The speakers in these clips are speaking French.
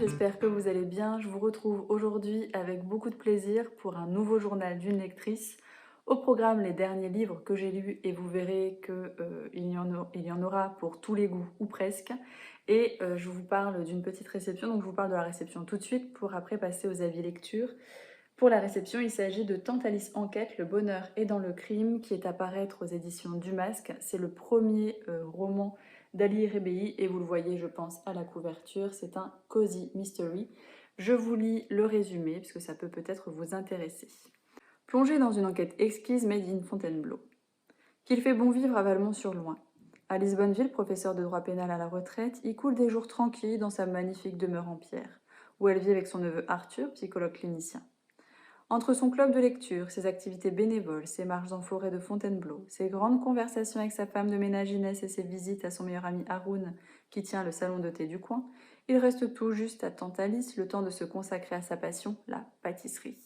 j'espère que vous allez bien. Je vous retrouve aujourd'hui avec beaucoup de plaisir pour un nouveau journal d'une lectrice. Au programme, les derniers livres que j'ai lus et vous verrez il y en aura pour tous les goûts ou presque. Et je vous parle d'une petite réception, donc je vous parle de la réception tout de suite pour après passer aux avis lecture. Pour la réception, il s'agit de Tante Alice Enquête, Le bonheur est dans le crime, qui est à paraître aux éditions du Masque. C'est le premier roman d'Ali Rebéi et vous le voyez, je pense, à la couverture. C'est un cozy mystery. Je vous lis le résumé puisque ça peut peut-être vous intéresser. Plongé dans une enquête exquise made in Fontainebleau. Qu'il fait bon vivre à Valmont-sur-Loing. À Lisbonneville, professeur de droit pénal à la retraite, y coule des jours tranquilles dans sa magnifique demeure en pierre, où elle vit avec son neveu Arthur, psychologue clinicien. Entre son club de lecture, ses activités bénévoles, ses marches en forêt de Fontainebleau, ses grandes conversations avec sa femme de ménage Inès et ses visites à son meilleur ami Haroun, qui tient le salon de thé du coin, il reste tout juste à Tante Alice le temps de se consacrer à sa passion, la pâtisserie.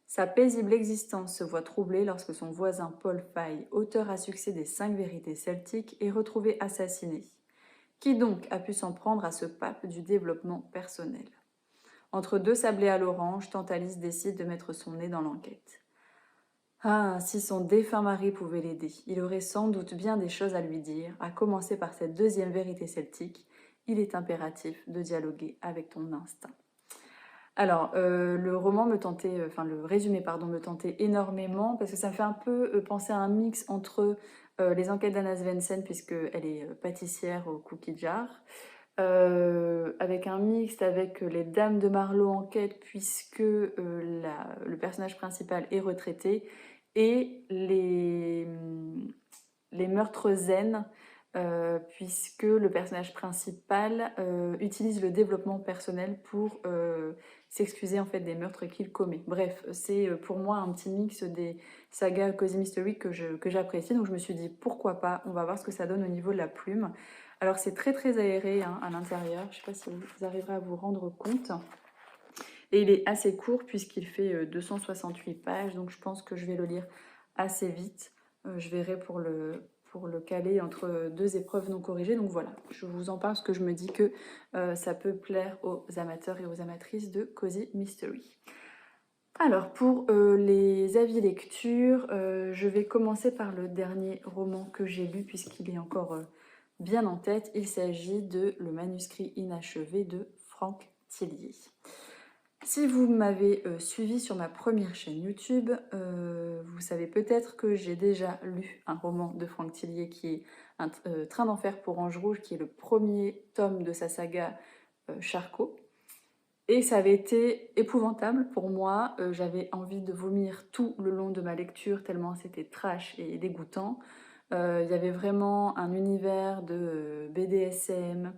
Sa paisible existence se voit troublée lorsque son voisin Paul Fay, auteur à succès des 5 vérités celtiques, est retrouvé assassiné. Qui donc a pu s'en prendre à ce pape du développement personnel ? Entre deux sablés à l'orange, Tante Alice décide de mettre son nez dans l'enquête. Ah, si son défunt mari pouvait l'aider, il aurait sans doute bien des choses à lui dire, à commencer par cette deuxième vérité celtique. Il est impératif de dialoguer avec ton instinct. Alors, le roman me tentait, le résumé, pardon, me tentait énormément parce que ça me fait un peu penser à un mix entre les enquêtes d'Anna Svensson, puisqu'elle est pâtissière au cookie jar, avec un mixte avec les Dames de Marlowe en quête, puisque le personnage principal est retraité, et les meurtres zen, puisque le personnage principal utilise le développement personnel pour s'excuser en fait des meurtres qu'il commet. Bref, c'est pour moi un petit mix des sagas Cozy Mystery que j'apprécie, donc je me suis dit pourquoi pas, on va voir ce que ça donne au niveau de la plume. Alors c'est très très aéré hein, à l'intérieur, je ne sais pas si vous arriverez à vous rendre compte. Et il est assez court puisqu'il fait 268 pages, donc je pense que je vais le lire assez vite. Je verrai pour le caler entre deux épreuves non corrigées. Donc voilà, je vous en parle parce que je me dis que ça peut plaire aux amateurs et aux amatrices de Cozy Mystery. Alors pour les avis lecture, je vais commencer par le dernier roman que j'ai lu puisqu'il est encore bien en tête. Il s'agit de Le manuscrit inachevé de Franck Tillier. Si vous m'avez suivi sur ma première chaîne YouTube, vous savez peut-être que j'ai déjà lu un roman de Franck Tillier qui est un Train d'enfer pour Ange Rouge, qui est le premier tome de sa saga Charcot. Et ça avait été épouvantable pour moi, j'avais envie de vomir tout le long de ma lecture tellement c'était trash et dégoûtant. Il y avait vraiment un univers de BDSM,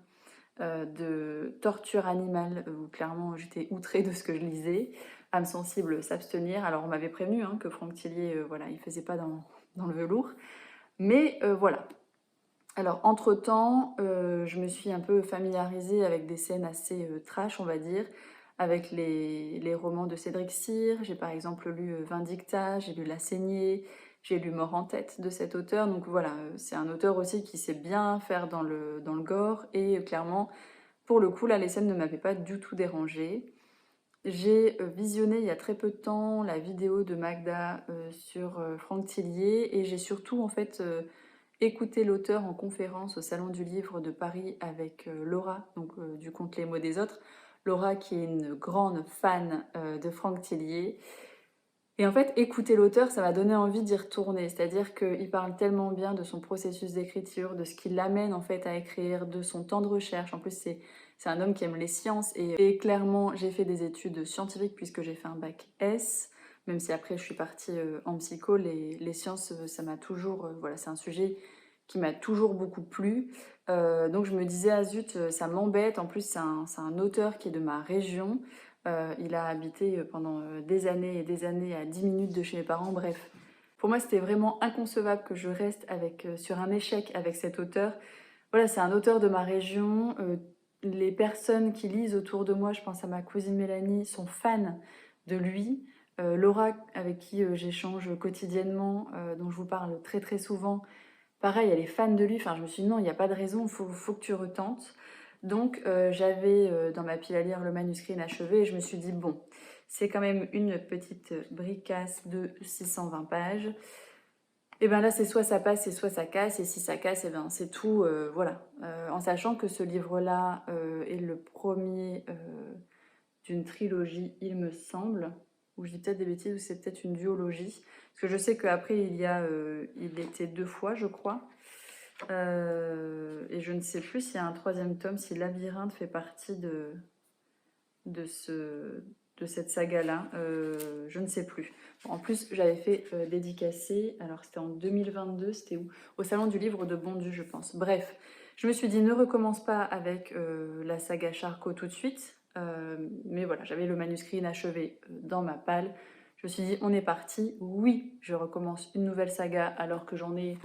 de torture animale, où clairement j'étais outrée de ce que je lisais. Âme sensible, s'abstenir. Alors on m'avait prévenu hein, que Franck Tillier, voilà, il faisait pas dans le velours. Mais voilà. Alors entre-temps, je me suis un peu familiarisée avec des scènes assez trash, on va dire, avec les romans de Cédric Cyr. J'ai par exemple lu Vindicta, j'ai lu La Saignée, j'ai lu Mort en tête de cet auteur. Donc voilà, c'est un auteur aussi qui sait bien faire dans le gore. Et clairement, pour le coup, là, les scènes ne m'avaient pas du tout dérangée. J'ai visionné il y a très peu de temps la vidéo de Magda sur Franck Tillier et j'ai surtout en fait écouté l'auteur en conférence au Salon du Livre de Paris avec Laura, donc du compte Les mots des autres. Laura qui est une grande fan de Franck Tillier. Et en fait, écouter l'auteur, ça m'a donné envie d'y retourner. C'est-à-dire qu'il parle tellement bien de son processus d'écriture, de ce qui l'amène en fait à écrire, de son temps de recherche. En plus, c'est un homme qui aime les sciences. Et clairement, j'ai fait des études scientifiques puisque j'ai fait un bac S. Même si après, je suis partie en psycho, les sciences, ça m'a toujours... voilà, c'est un sujet qui m'a toujours beaucoup plu. Donc je me disais, ah zut, ça m'embête. En plus, c'est un auteur qui est de ma région. Il a habité pendant des années et des années à 10 minutes de chez mes parents. Bref, pour moi, c'était vraiment inconcevable que je reste sur un échec avec cet auteur. Voilà, c'est un auteur de ma région. Les personnes qui lisent autour de moi, je pense à ma cousine Mélanie, sont fans de lui. Laura, avec qui j'échange quotidiennement, dont je vous parle très très souvent, pareil, elle est fan de lui. Enfin, je me suis dit non, il n'y a pas de raison, faut que tu retentes. Donc j'avais dans ma pile à lire le manuscrit inachevé et je me suis dit, bon, c'est quand même une petite bricasse de 620 pages. Et bien là, c'est soit ça passe et soit ça casse. Et si ça casse, et ben c'est tout, voilà. En sachant que ce livre-là est le premier d'une trilogie, il me semble. Ou je dis peut-être des bêtises, ou c'est peut-être une duologie. Parce que je sais qu'après, il était 2 fois, je crois. Et je ne sais plus s'il y a un troisième tome, si Labyrinthe fait partie de, ce, de cette saga-là. Je ne sais plus. En plus, j'avais fait dédicacer, alors c'était en 2022, c'était où? Au Salon du Livre de Bondu, je pense. Bref, je me suis dit, ne recommence pas avec la saga Charcot tout de suite. Mais voilà, j'avais le manuscrit inachevé dans ma palle. Je me suis dit, on est parti. Oui, je recommence une nouvelle saga alors que j'en ai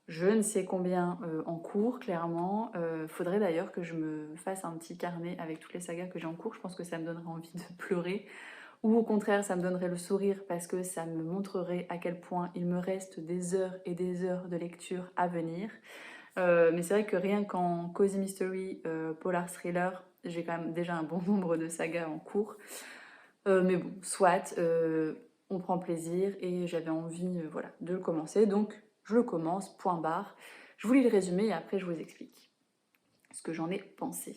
je ne sais combien en cours, clairement. Faudrait d'ailleurs que je me fasse un petit carnet avec toutes les sagas que j'ai en cours. Je pense que ça me donnerait envie de pleurer. Ou au contraire, ça me donnerait le sourire parce que ça me montrerait à quel point il me reste des heures et des heures de lecture à venir. Mais c'est vrai que rien qu'en Cozy Mystery, Polar Thriller, j'ai quand même déjà un bon nombre de sagas en cours. Mais bon, soit, on prend plaisir et j'avais envie voilà, de le commencer. Donc, je le commence, point barre. Je vous lis le résumé et après, je vous explique ce que j'en ai pensé.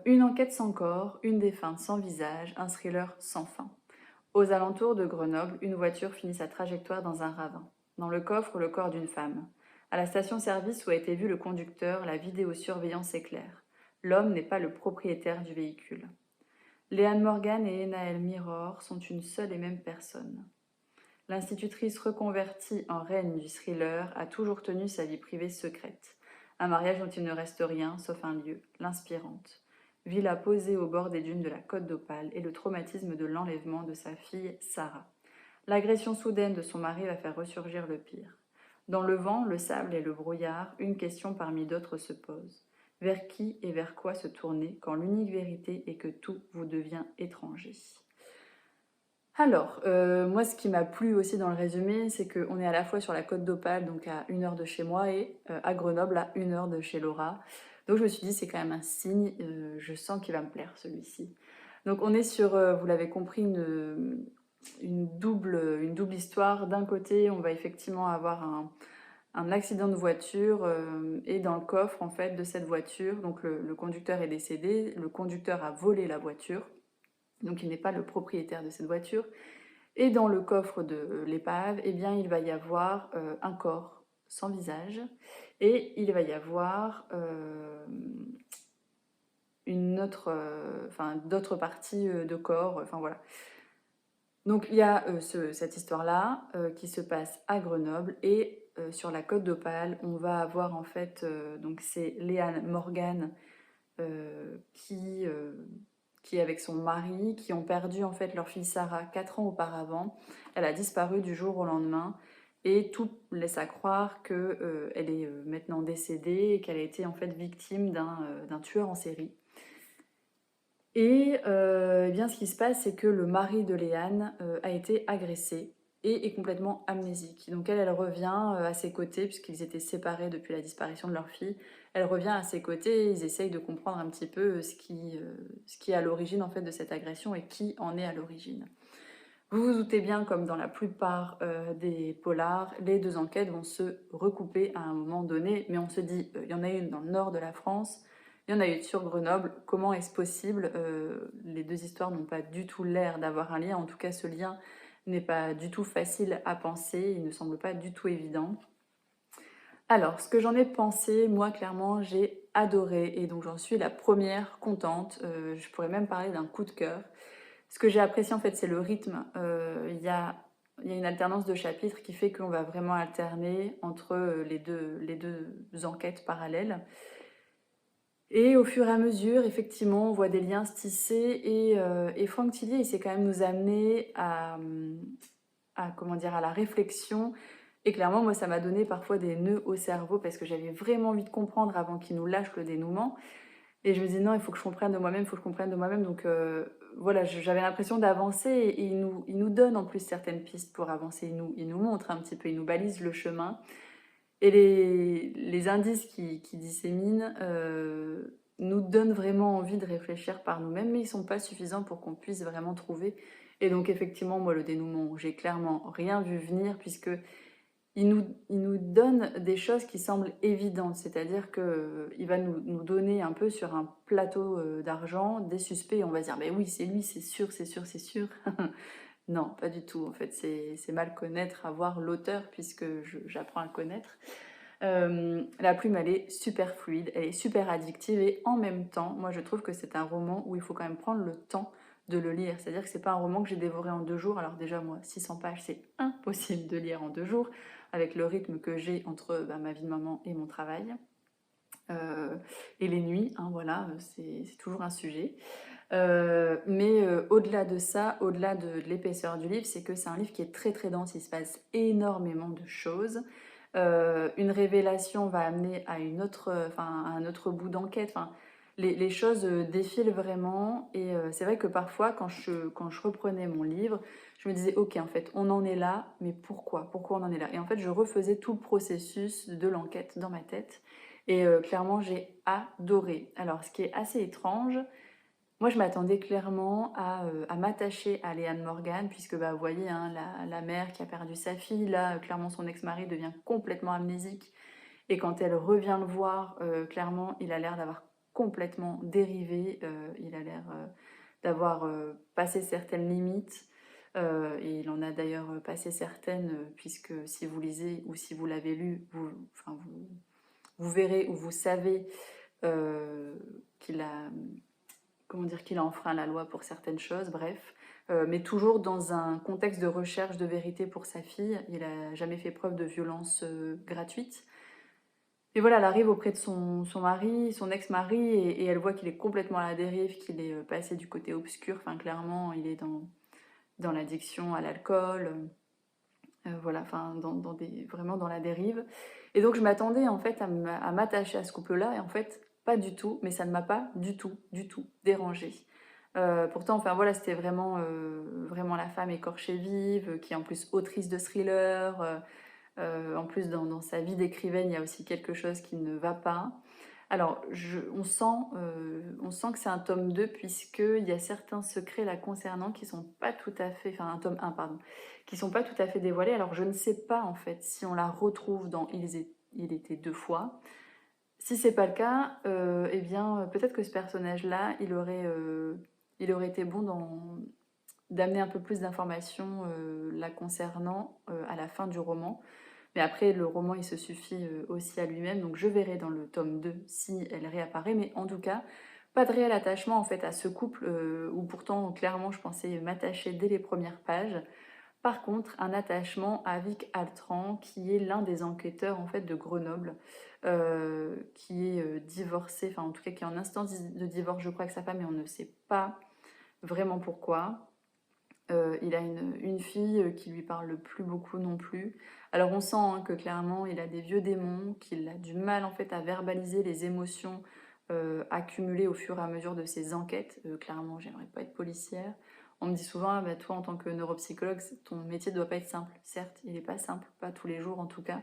Une enquête sans corps, une défunte sans visage, un thriller sans fin. Aux alentours de Grenoble, une voiture finit sa trajectoire dans un ravin. Dans le coffre, le corps d'une femme. À la station-service où a été vu le conducteur, la vidéosurveillance éclaire. L'homme n'est pas le propriétaire du véhicule. Léane Morgan et Enaël Mirror sont une seule et même personne. L'institutrice reconvertie en reine du thriller a toujours tenu sa vie privée secrète. Un mariage dont il ne reste rien, sauf un lieu, l'inspirante. Villa posée au bord des dunes de la Côte d'Opale et le traumatisme de l'enlèvement de sa fille Sarah. L'agression soudaine de son mari va faire ressurgir le pire. Dans le vent, le sable et le brouillard, une question parmi d'autres se pose. Vers qui et vers quoi se tourner quand l'unique vérité est que tout vous devient étranger? Alors, moi, ce qui m'a plu aussi dans le résumé, c'est qu'on est à la fois sur la Côte d'Opale, donc à 1 heure de chez moi, et à Grenoble, à 1 heure de chez Laura. Donc je me suis dit, c'est quand même un signe, je sens qu'il va me plaire celui-ci. Donc on est sur, vous l'avez compris, une double histoire. D'un côté, on va effectivement avoir un accident de voiture et dans le coffre en fait de cette voiture, donc le conducteur est décédé, le conducteur a volé la voiture, donc il n'est pas le propriétaire de cette voiture. Et dans le coffre de l'épave, eh bien, il va y avoir un corps sans visage et il va y avoir d'autres parties de corps, enfin voilà. Donc il y a cette histoire-là qui se passe à Grenoble et sur la Côte d'Opale, on va avoir en fait, donc c'est Léane Morgan qui est avec son mari, qui ont perdu en fait leur fille Sarah 4 ans auparavant. Elle a disparu du jour au lendemain et tout laisse à croire qu'elle est maintenant décédée et qu'elle a été en fait victime d'un tueur en série. Et eh bien, ce qui se passe, c'est que le mari de Léane a été agressé et est complètement amnésique. Donc elle revient à ses côtés, puisqu'ils étaient séparés depuis la disparition de leur fille. Elle revient à ses côtés et ils essayent de comprendre un petit peu ce qui est à l'origine en fait de cette agression et qui en est à l'origine. Vous vous doutez bien, comme dans la plupart des polars, les deux enquêtes vont se recouper à un moment donné, mais on se dit, il y en a une dans le nord de la France, il y en a une sur Grenoble, comment est-ce possible? Les deux histoires n'ont pas du tout l'air d'avoir un lien, en tout cas ce lien n'est pas du tout facile à penser, il ne semble pas du tout évident. Alors, ce que j'en ai pensé, moi clairement j'ai adoré et donc j'en suis la première contente, je pourrais même parler d'un coup de cœur. Ce que j'ai apprécié en fait, c'est le rythme. Il y a une alternance de chapitres qui fait qu'on va vraiment alterner entre les deux enquêtes parallèles. Et au fur et à mesure, effectivement, on voit des liens se tisser et Franck Tillier, il sait quand même nous amener comment dire, à la réflexion. Et clairement, moi, ça m'a donné parfois des nœuds au cerveau parce que j'avais vraiment envie de comprendre avant qu'il nous lâche le dénouement. Et je me disais non, il faut que je comprenne de moi-même, il faut que je comprenne de moi-même. Donc voilà, j'avais l'impression d'avancer et il nous donne en plus certaines pistes pour avancer. Il nous montre un petit peu, il nous balise le chemin. Et les indices qui disséminent nous donnent vraiment envie de réfléchir par nous-mêmes, mais ils sont pas suffisants pour qu'on puisse vraiment trouver. Et donc effectivement, moi, le dénouement, j'ai clairement rien vu venir, puisque il nous donne des choses qui semblent évidentes, c'est-à-dire qu'il va nous donner un peu sur un plateau d'argent des suspects, et on va se dire, mais oui, c'est lui, c'est sûr, c'est sûr, c'est sûr. Non, pas du tout. En fait, c'est mal connaître, avoir l'auteur, puisque j'apprends à le connaître. La plume, elle est super fluide, elle est super addictive, et en même temps, moi je trouve que c'est un roman où il faut quand même prendre le temps de le lire. C'est-à-dire que c'est pas un roman que j'ai dévoré en 2 jours. Alors déjà, moi, 600 pages, c'est impossible de lire en 2 jours, avec le rythme que j'ai entre ma vie de maman et mon travail. Euh, et les nuits, hein, voilà, c'est toujours un sujet. Mais au-delà de ça, au-delà de l'épaisseur du livre, c'est que c'est un livre qui est très très dense, il se passe énormément de choses. Une révélation va amener à à un autre bout d'enquête. Enfin, les choses défilent vraiment, et c'est vrai que parfois, quand je reprenais mon livre, je me disais, ok, en fait, on en est là, mais pourquoi? Pourquoi on en est là? Et en fait, je refaisais tout le processus de l'enquête dans ma tête, et clairement, j'ai adoré. Alors, ce qui est assez étrange, moi, je m'attendais clairement à m'attacher à Léane Morgan, puisque bah, vous voyez, hein, la mère qui a perdu sa fille, là, clairement, son ex-mari devient complètement amnésique. Et quand elle revient le voir, clairement, il a l'air d'avoir complètement dérivé, il a l'air d'avoir passé certaines limites. Et il en a d'ailleurs passé certaines, puisque si vous lisez ou si vous l'avez lu, vous verrez ou vous savez euh, qu'il a comment dire, qu'il a enfreint la loi pour certaines choses, bref. Mais toujours dans un contexte de recherche de vérité pour sa fille. Il n'a jamais fait preuve de violence gratuite. Et voilà, elle arrive auprès de son mari, son ex-mari, et elle voit qu'il est complètement à la dérive, qu'il est passé du côté obscur. Enfin, clairement, il est dans l'addiction à l'alcool. Voilà, enfin, vraiment dans la dérive. Et donc, je m'attendais en fait à m'attacher à ce couple-là, et en fait, pas du tout, mais ça ne m'a pas du tout dérangée. Pourtant, enfin voilà, c'était vraiment la femme écorchée vive, qui est en plus autrice de thriller. En plus, dans sa vie d'écrivaine, il y a aussi quelque chose qui ne va pas. Alors, on sent que c'est un tome 2, puisqu'il y a certains secrets là concernant qui sont pas tout à fait, enfin un tome 1, pardon, qui sont pas tout à fait dévoilés. Alors, je ne sais pas en fait si on la retrouve dans Il était 2 fois. Si c'est pas le cas, eh bien peut-être que ce personnage-là, il aurait été bon d'amener un peu plus d'informations la concernant à la fin du roman. Mais après, le roman, il se suffit aussi à lui-même, donc je verrai dans le tome 2 si elle réapparaît, mais en tout cas, pas de réel attachement en fait à ce couple, où pourtant, clairement, je pensais m'attacher dès les premières pages. Par contre, un attachement à Vic Altran, qui est l'un des enquêteurs en fait de Grenoble, qui est divorcé, enfin en tout cas qui est en instance de divorce, je crois, avec sa femme, mais on ne sait pas vraiment pourquoi. Il a une fille qui lui parle plus beaucoup non plus. Alors on sent hein, que clairement il a des vieux démons, qu'il a du mal en fait à verbaliser les émotions accumulées au fur et à mesure de ses enquêtes. Clairement, j'aimerais pas être policière. On me dit souvent, ah bah, toi en tant que neuropsychologue, ton métier ne doit pas être simple. Certes, il n'est pas simple, pas tous les jours en tout cas.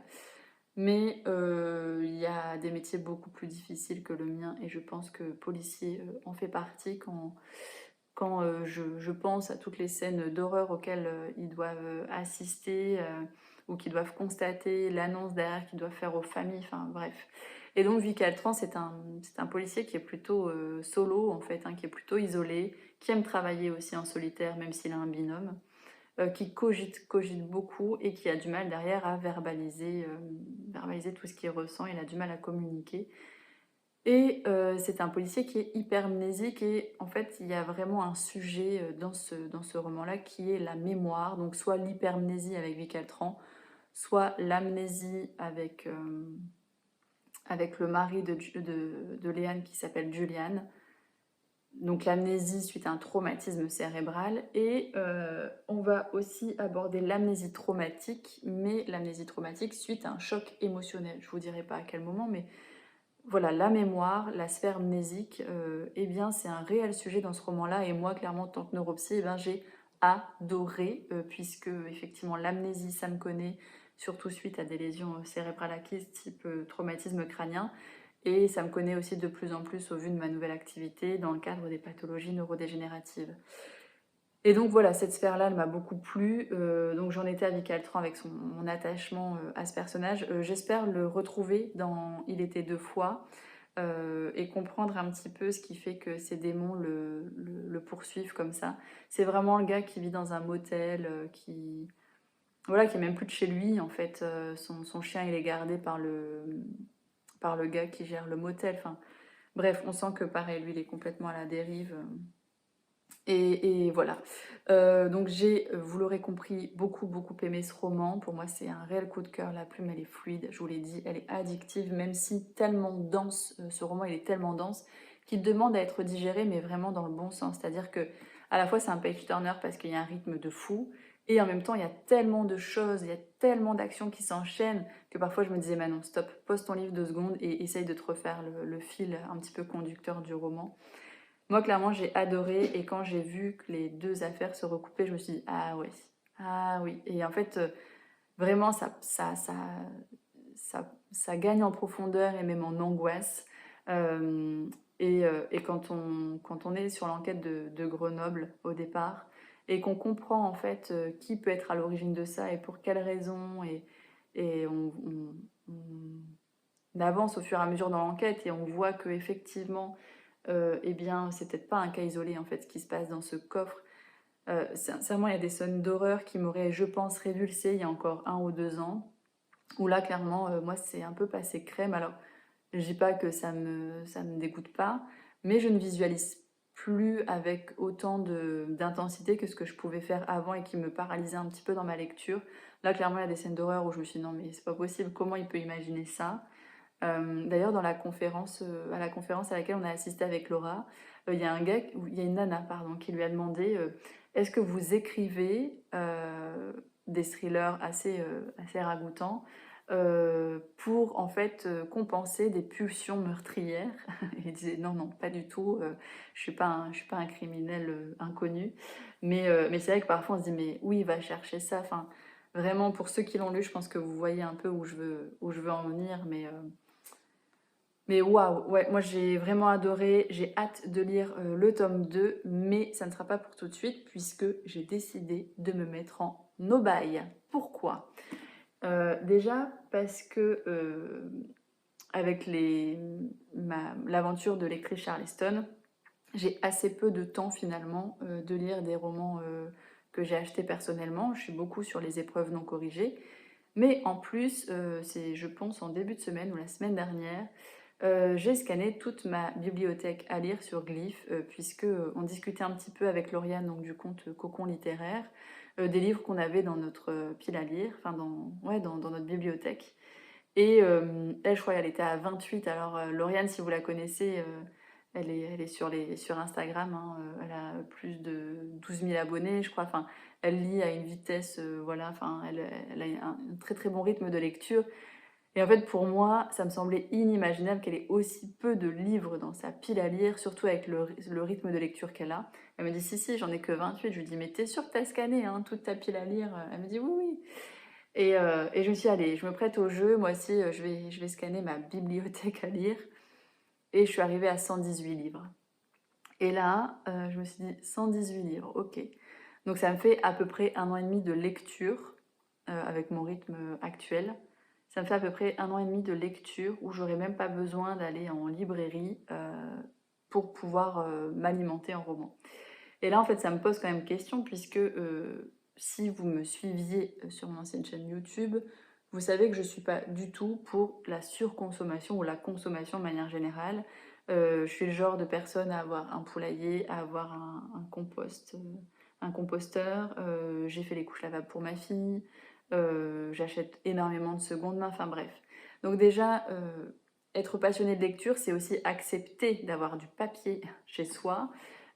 Mais il y a des métiers beaucoup plus difficiles que le mien, et je pense que policier en fait partie quand je pense à toutes les scènes d'horreur auxquelles ils doivent assister, ou qu'ils doivent constater, l'annonce derrière qu'ils doivent faire aux familles, enfin bref. Et donc Vic Altran, c'est un policier qui est plutôt solo en fait, hein, qui est plutôt isolé, qui aime travailler aussi en solitaire même s'il a un binôme, qui cogite beaucoup, et qui a du mal derrière à verbaliser tout ce qu'il ressent. Il a du mal à communiquer. Et c'est un policier qui est hypermnésique, et en fait il y a vraiment un sujet dans ce roman-là qui est la mémoire, donc soit l'hypermnésie avec Vic Altran, soit l'amnésie avec le mari de Léane qui s'appelle Julian. Donc l'amnésie suite à un traumatisme cérébral, et on va aussi aborder l'amnésie traumatique, mais l'amnésie traumatique suite à un choc émotionnel. Je vous dirai pas à quel moment, mais voilà, la mémoire, la sphère mnésique, eh bien, c'est un réel sujet dans ce roman-là. Et moi, clairement, en tant que neuropsy, eh bien, j'ai adoré, puisque effectivement, l'amnésie, ça me connaît, surtout suite à des lésions cérébrales acquises type traumatisme crânien. et ça me connaît aussi de plus en plus au vu de ma nouvelle activité dans le cadre des pathologies neurodégénératives. Et donc voilà, cette sphère-là, elle m'a beaucoup plu, donc j'en étais à Vicaltran avec mon attachement à ce personnage. J'espère le retrouver dans Il était deux fois, et comprendre un petit peu ce qui fait que ces démons le poursuivent comme ça. C'est vraiment le gars qui vit dans un motel, voilà, qui est même plus de chez lui en fait. Son chien il est gardé par le gars qui gère le motel. Enfin, bref, on sent que pareil, lui il est complètement à la dérive. Et voilà. Donc j'ai, vous l'aurez compris, beaucoup aimé ce roman. Pour moi, c'est un réel coup de cœur. La plume, elle est fluide, je vous l'ai dit, elle est addictive, même si tellement dense, ce roman, il est tellement dense qu'il demande à être digéré, mais vraiment dans le bon sens. C'est-à-dire que à la fois, c'est un page-turner parce qu'il y a un rythme de fou, et en même temps, il y a tellement de choses, il y a tellement d'actions qui s'enchaînent que parfois je me disais, Manon, stop, pose ton livre 2 secondes et essaye de te refaire le fil un petit peu conducteur du roman. Moi, clairement, j'ai adoré et quand j'ai vu que les deux affaires se recoupaient, je me suis dit, ah oui, ah oui. Et en fait, vraiment, ça gagne en profondeur et même en angoisse. Euh, et quand on est sur l'enquête de Grenoble au départ et qu'on comprend en fait qui peut être à l'origine de ça et pour quelles raisons, et on avance au fur et à mesure dans l'enquête et on voit que effectivement eh bien, c'est peut-être pas un cas isolé en fait ce qui se passe dans ce coffre. Sincèrement, il y a des scènes d'horreur qui m'auraient, je pense, révulsé il y a encore 1 ou 2 ans. Où là, clairement, moi, c'est un peu passé crème. Alors, je dis pas que ça me dégoûte pas, mais je ne visualise plus avec autant d'intensité que ce que je pouvais faire avant et qui me paralysait un petit peu dans ma lecture. Là, clairement, il y a des scènes d'horreur où je me suis dit non, mais c'est pas possible, comment il peut imaginer ça? D'ailleurs, dans la conférence, à la conférence à laquelle on a assisté avec Laura, il y a un gars, il y a une nana, pardon, qui lui a demandé est-ce que vous écrivez des thrillers assez ragoûtants pour en fait compenser des pulsions meurtrières? Il disait non, non, pas du tout, je suis pas un criminel inconnu. Mais c'est vrai que parfois on se dit mais où il va chercher ça? Enfin, vraiment, pour ceux qui l'ont lu, je pense que vous voyez un peu où je veux en venir, mais waouh, ouais, moi j'ai vraiment adoré, j'ai hâte de lire le tome 2, mais ça ne sera pas pour tout de suite puisque j'ai décidé de me mettre en no-buy. Pourquoi? Déjà parce que avec l'aventure de lectrice Charleston, j'ai assez peu de temps finalement de lire des romans que j'ai achetés personnellement. Je suis beaucoup sur les épreuves non corrigées. Mais en plus, c'est je pense en début de semaine ou la semaine dernière, j'ai scanné toute ma bibliothèque à lire sur Glyph, puisque on discutait un petit peu avec Lauriane, donc du compte Cocon Littéraire, des livres qu'on avait dans notre pile à lire, enfin ouais, dans notre bibliothèque. Et elle, je crois qu'elle était à 28. Alors, Lauriane, si vous la connaissez, elle est sur Instagram, hein, elle a plus de 12 000 abonnés, je crois. Enfin, elle lit à une vitesse, voilà, enfin, elle a un très bon rythme de lecture. Et en fait, pour moi, ça me semblait inimaginable qu'elle ait aussi peu de livres dans sa pile à lire, surtout avec le rythme de lecture qu'elle a. Elle me dit, si, j'en ai que 28. Je lui dis, mais t'es sûre que t'as scanné hein, toute ta pile à lire? Elle me dit, oui, oui. Et je me suis dit, allez, je me prête au jeu, moi aussi, je vais scanner ma bibliothèque à lire. Et je suis arrivée à 118 livres. Et là, je me suis dit, 118 livres, ok. Donc ça me fait à peu près 1 an et demi de lecture, avec mon rythme actuel. Ça me fait à peu près 1 an et demi de lecture où j'aurais même pas besoin d'aller en librairie pour pouvoir m'alimenter en roman. Et là, en fait, ça me pose quand même question puisque si vous me suiviez sur mon ancienne chaîne YouTube, vous savez que je ne suis pas du tout pour la surconsommation ou la consommation de manière générale. Je suis le genre de personne à avoir un poulailler, à avoir un composteur. J'ai fait les couches lavables pour ma fille. J'achète énormément de seconde main. Enfin bref. Donc déjà, être passionné de lecture, c'est aussi accepter d'avoir du papier chez soi.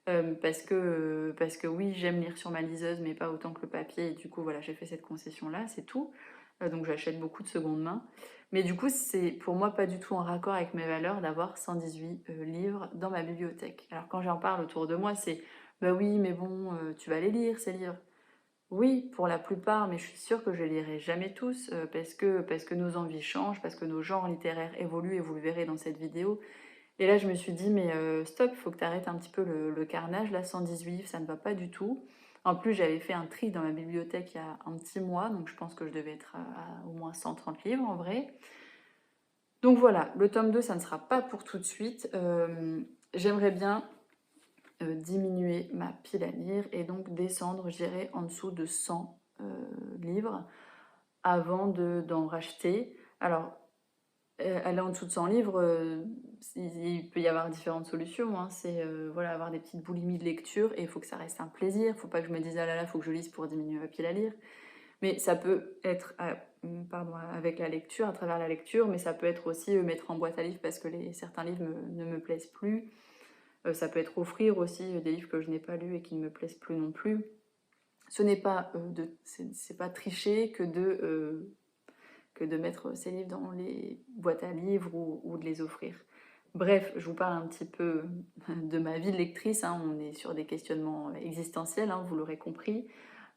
Parce que oui, j'aime lire sur ma liseuse, mais pas autant que le papier. Et du coup, voilà, j'ai fait cette concession-là, c'est tout. Donc j'achète beaucoup de seconde main. Mais du coup, c'est pour moi pas du tout en raccord avec mes valeurs d'avoir 118 livres dans ma bibliothèque. Alors quand j'en parle autour de moi, c'est bah oui, mais bon, tu vas les lire ces livres. Oui, pour la plupart, mais je suis sûre que je les lirai jamais tous, parce que nos envies changent, parce que nos genres littéraires évoluent et vous le verrez dans cette vidéo. Et là, je me suis dit: «Mais stop, il faut que tu arrêtes un petit peu le carnage là, 118 livres, ça ne va pas du tout». En plus, j'avais fait un tri dans ma bibliothèque il y a un petit mois, donc je pense que je devais être à au moins 130 livres en vrai. Donc voilà, le tome 2, ça ne sera pas pour tout de suite. J'aimerais bien diminuer ma pile à lire et donc descendre, je dirais, en dessous de 100 livres avant d'en racheter. Alors, aller en dessous de 100 livres, il peut y avoir différentes solutions, hein. C'est voilà, avoir des petites boulimies de lecture et il faut que ça reste un plaisir. Il ne faut pas que je me dise: «Ah là là, il faut que je lise pour diminuer ma pile à lire». Mais ça peut être, pardon, avec la lecture, à travers la lecture, mais ça peut être aussi mettre en boîte à livres parce que certains livres ne me plaisent plus. Ça peut être offrir aussi des livres que je n'ai pas lus et qui ne me plaisent plus non plus. Ce n'est pas, c'est pas tricher que de mettre ces livres dans les boîtes à livres ou de les offrir. Bref, je vous parle un petit peu de ma vie de lectrice, hein. On est sur des questionnements existentiels, hein, vous l'aurez compris.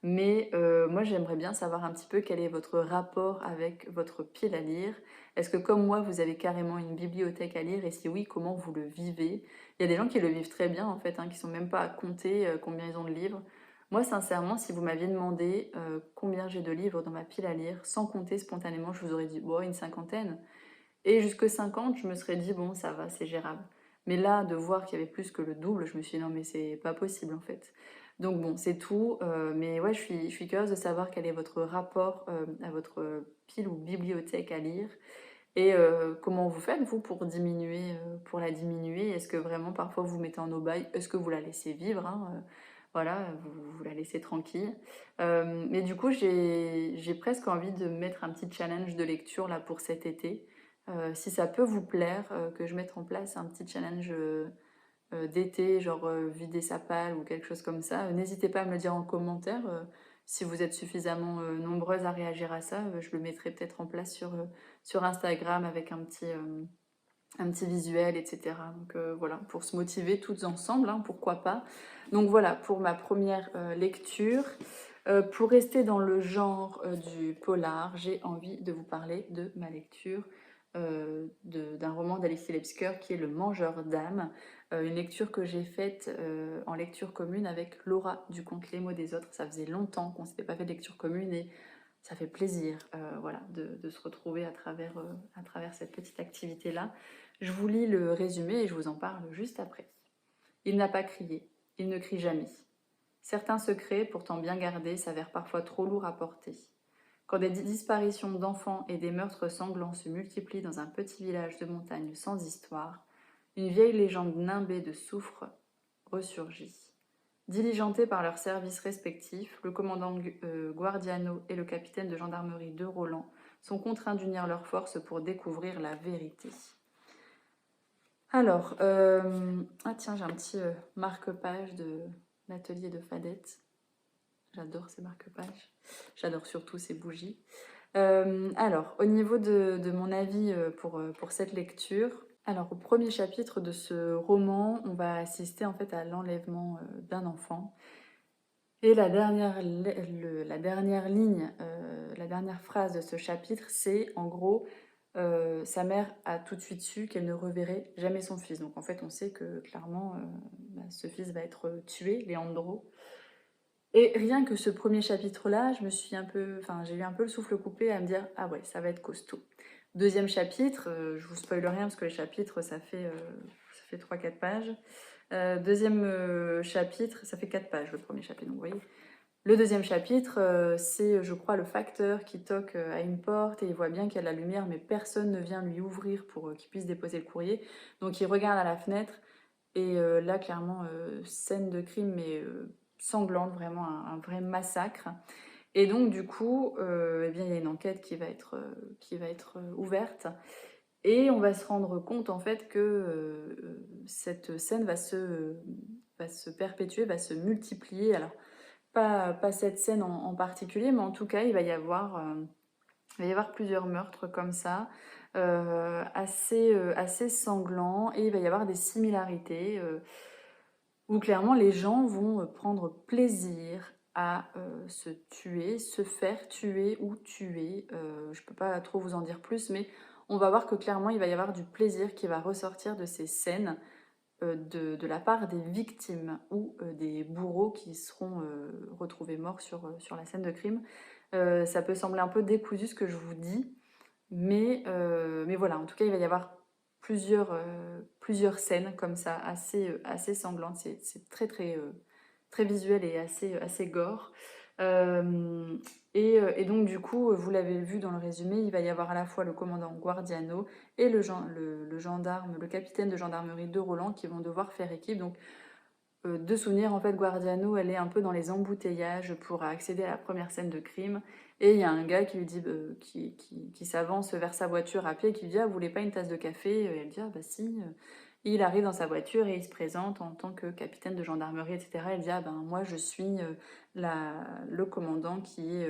Mais moi, j'aimerais bien savoir un petit peu quel est votre rapport avec votre pile à lire. Est-ce que comme moi, vous avez carrément une bibliothèque à lire? Et si oui, comment vous le vivez? Il y a des gens qui le vivent très bien, en fait, hein, qui sont même pas à compter combien ils ont de livres. Moi, sincèrement, si vous m'aviez demandé combien j'ai de livres dans ma pile à lire, sans compter spontanément, je vous aurais dit, bon, une cinquantaine. Et jusque 50, je me serais dit, bon, ça va, c'est gérable. Mais là, de voir qu'il y avait plus que le double, je me suis dit, non, mais c'est pas possible, en fait. Donc bon, c'est tout. Mais ouais, je suis curieuse de savoir quel est votre rapport à votre pile ou bibliothèque à lire. Et comment vous faites, vous, pour diminuer, pour la diminuer? Est-ce que vraiment, parfois, vous mettez en aubaine? Est-ce que vous la laissez vivre, hein, voilà, vous la laissez tranquille. Mais du coup, j'ai presque envie de mettre un petit challenge de lecture, là, pour cet été. Si ça peut vous plaire, que je mette en place un petit challenge, d'été, genre, vider sa palle ou quelque chose comme ça, n'hésitez pas à me le dire en commentaire, si vous êtes suffisamment, nombreuses à réagir à ça, je le mettrai peut-être en place sur Instagram avec un petit visuel et cetera. Donc voilà, pour se motiver toutes ensemble, hein, pourquoi pas. Donc voilà, pour ma première lecture. Pour rester dans le genre du polar, j'ai envie de vous parler de ma lecture d'un roman d'Alexis Lebsker qui est Le Mangeur d'âmes. Une lecture que j'ai faite en lecture commune avec Laura du conte Les mots des autres. Ça faisait longtemps qu'on ne s'était pas fait de lecture commune et ça fait plaisir voilà, de se retrouver à travers cette petite activité-là. Je vous lis le résumé et je vous en parle juste après. Il n'a pas crié, il ne crie jamais. Certains secrets, pourtant bien gardés, s'avèrent parfois trop lourds à porter. Quand des disparitions d'enfants et des meurtres sanglants se multiplient dans un petit village de montagne sans histoire, une vieille légende nimbée de soufre ressurgit. Diligentés par leurs services respectifs, le commandant Guardiano et le capitaine de gendarmerie de Roland sont contraints d'unir leurs forces pour découvrir la vérité. Alors, ah tiens, j'ai un petit marque-page de l'atelier de Fadette. J'adore ces marque-pages. J'adore surtout ces bougies. Alors, au niveau de mon avis pour cette lecture, alors au premier chapitre de ce roman, on va assister en fait à l'enlèvement d'un enfant. Et la dernière ligne, la dernière phrase de ce chapitre, c'est en gros, sa mère a tout de suite su qu'elle ne reverrait jamais son fils. Donc en fait, on sait que clairement, ce fils va être tué, Leandro. Et rien que ce premier chapitre-là, j'ai eu un peu le souffle coupé à me dire, ah ouais, ça va être costaud. Deuxième chapitre, je vous spoile rien parce que les chapitres, ça fait 3-4 pages. Deuxième chapitre, ça fait 4 pages le premier chapitre, donc vous voyez. Le deuxième chapitre, c'est, je crois, le facteur qui toque à une porte et il voit bien qu'il y a de la lumière, mais personne ne vient lui ouvrir pour qu'il puisse déposer le courrier. Donc il regarde à la fenêtre et là, clairement, scène de crime, mais sanglante, vraiment un vrai massacre. Et donc, du coup, eh bien, il y a une enquête qui va être ouverte. Et on va se rendre compte, en fait, que cette scène va se perpétuer, va se multiplier. Alors, pas cette scène en particulier, mais en tout cas, il va y avoir plusieurs meurtres comme ça, assez sanglants, et il va y avoir des similarités où clairement les gens vont prendre plaisir à se tuer, se faire tuer ou tuer. Je ne peux pas trop vous en dire plus, mais on va voir que clairement, il va y avoir du plaisir qui va ressortir de ces scènes de la part des victimes ou des bourreaux qui seront retrouvés morts sur la scène de crime. Ça peut sembler un peu décousu ce que je vous dis, mais voilà, en tout cas, il va y avoir plusieurs scènes comme ça, assez sanglantes. C'est très visuel et assez gore. Euh, et donc, du coup, vous l'avez vu dans le résumé, il va y avoir à la fois le commandant Guardiano et le gendarme, le capitaine de gendarmerie de Roland qui vont devoir faire équipe. Donc, de souvenir, en fait, Guardiano, elle est un peu dans les embouteillages pour accéder à la première scène de crime. Et il y a un gars qui lui dit, qui s'avance vers sa voiture à pied et qui lui dit: ah, vous voulez pas une tasse de café? Et elle dit: ah bah si. Il arrive dans sa voiture et il se présente en tant que capitaine de gendarmerie, etc. Elle dit: ah ben moi je suis le commandant qui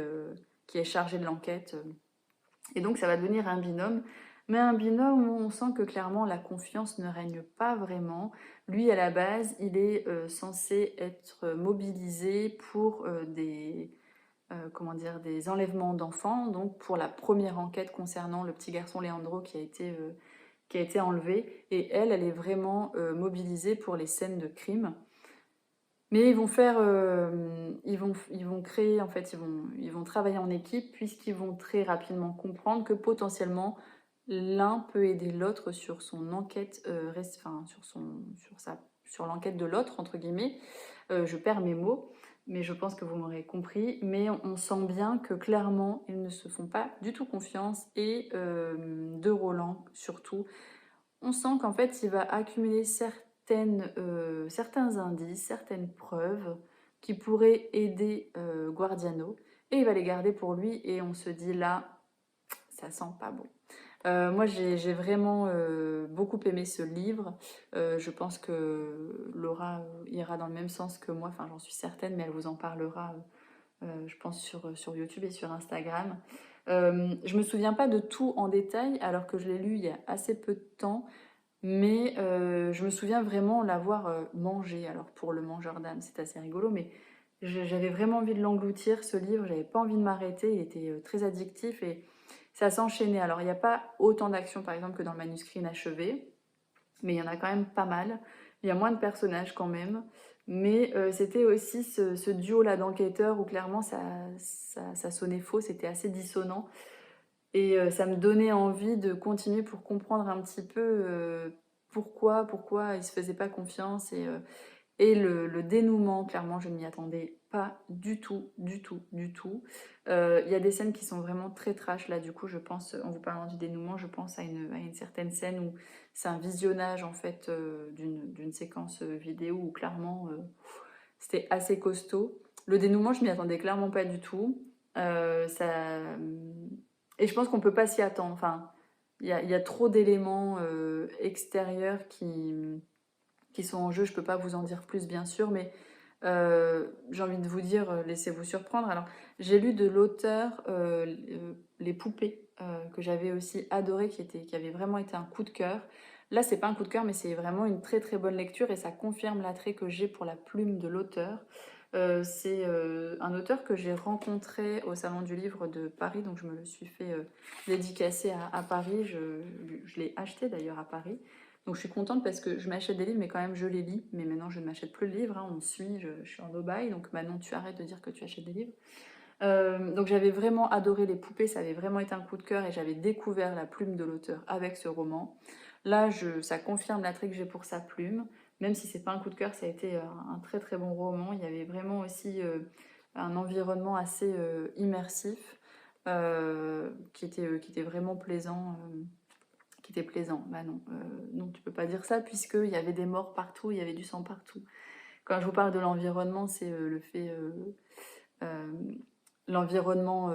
est chargé de l'enquête. Et donc ça va devenir un binôme. Mais un binôme où on sent que clairement la confiance ne règne pas vraiment. Lui, à la base, il est censé être mobilisé pour comment dire, des enlèvements d'enfants, donc pour la première enquête concernant le petit garçon Leandro qui a été enlevé. Et elle est vraiment mobilisée pour les scènes de crime. Mais ils vont créer, en fait, ils vont travailler en équipe puisqu'ils vont très rapidement comprendre que potentiellement l'un peut aider l'autre sur son enquête, enfin, sur l'enquête de l'autre, entre guillemets. Je perds mes mots, mais je pense que vous m'aurez compris. Mais on sent bien que clairement, ils ne se font pas du tout confiance et de Roland surtout. On sent qu'en fait, il va accumuler certains indices, certaines preuves qui pourraient aider Guardiano et il va les garder pour lui et on se dit là, ça sent pas bon. Moi, j'ai vraiment beaucoup aimé ce livre. Je pense que Laura ira dans le même sens que moi, enfin j'en suis certaine, mais elle vous en parlera, je pense, sur YouTube et sur Instagram. Je me souviens pas de tout en détail, alors que je l'ai lu il y a assez peu de temps. Mais je me souviens vraiment l'avoir mangé. Alors pour le mangeur d'âme, c'est assez rigolo, mais j'avais vraiment envie de l'engloutir, ce livre. J'avais pas envie de m'arrêter. Il était très addictif et ça s'enchaînait. Alors il n'y a pas autant d'action, par exemple, que dans le manuscrit inachevé, mais il y en a quand même pas mal. Il y a moins de personnages quand même. Mais c'était aussi ce duo-là d'enquêteurs où clairement ça sonnait faux, c'était assez dissonant. Et ça me donnait envie de continuer pour comprendre un petit peu pourquoi ils se faisaient pas confiance. Et le dénouement, clairement, je ne m'y attendais pas du tout, du tout, du tout. Il y a des scènes qui sont vraiment très trash. Là, du coup, je pense, en vous parlant du dénouement, je pense à une certaine scène où c'est un visionnage, en fait, d'une séquence vidéo où, clairement, c'était assez costaud. Le dénouement, je m'y attendais clairement pas du tout. Ça... Et je pense qu'on peut pas s'y attendre. Enfin, il y a trop d'éléments extérieurs qui sont en jeu. Je peux pas vous en dire plus, bien sûr, mais j'ai envie de vous dire, laissez-vous surprendre. Alors, j'ai lu de l'auteur Les Poupées, que j'avais aussi adoré, qui avait vraiment été un coup de cœur. Là, c'est pas un coup de cœur, mais c'est vraiment une très bonne lecture et ça confirme l'attrait que j'ai pour la plume de l'auteur. C'est un auteur que j'ai rencontré au Salon du Livre de Paris, donc je me le suis fait dédicacer à Paris. Je l'ai acheté d'ailleurs à Paris. Donc je suis contente parce que je m'achète des livres, mais quand même je les lis. Mais maintenant je ne m'achète plus de livres, hein, on me suit, je suis en aubaine. Donc maintenant tu arrêtes de dire que tu achètes des livres. Donc j'avais vraiment adoré Les Poupées, ça avait vraiment été un coup de cœur et j'avais découvert la plume de l'auteur avec ce roman. Là, ça confirme l'attrait que j'ai pour sa plume. Même si c'est pas un coup de cœur, ça a été un très bon roman. Il y avait vraiment aussi un environnement assez immersif qui était vraiment plaisant. Qui était plaisant. Bah non, non, tu peux pas dire ça puisqu'il y avait des morts partout, il y avait du sang partout. Quand je vous parle de l'environnement, c'est le fait, euh, l'environnement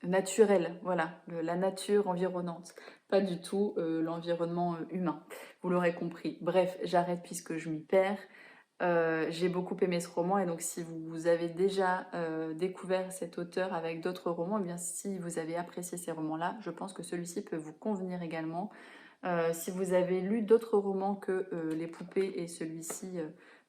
naturel, voilà, la nature environnante, pas du tout l'environnement humain. Vous l'aurez compris. Bref, j'arrête puisque je m'y perds. J'ai beaucoup aimé ce roman et donc si vous avez déjà découvert cet auteur avec d'autres romans, eh bien si vous avez apprécié ces romans-là, je pense que celui-ci peut vous convenir également. Si vous avez lu d'autres romans que Les Poupées et celui-ci,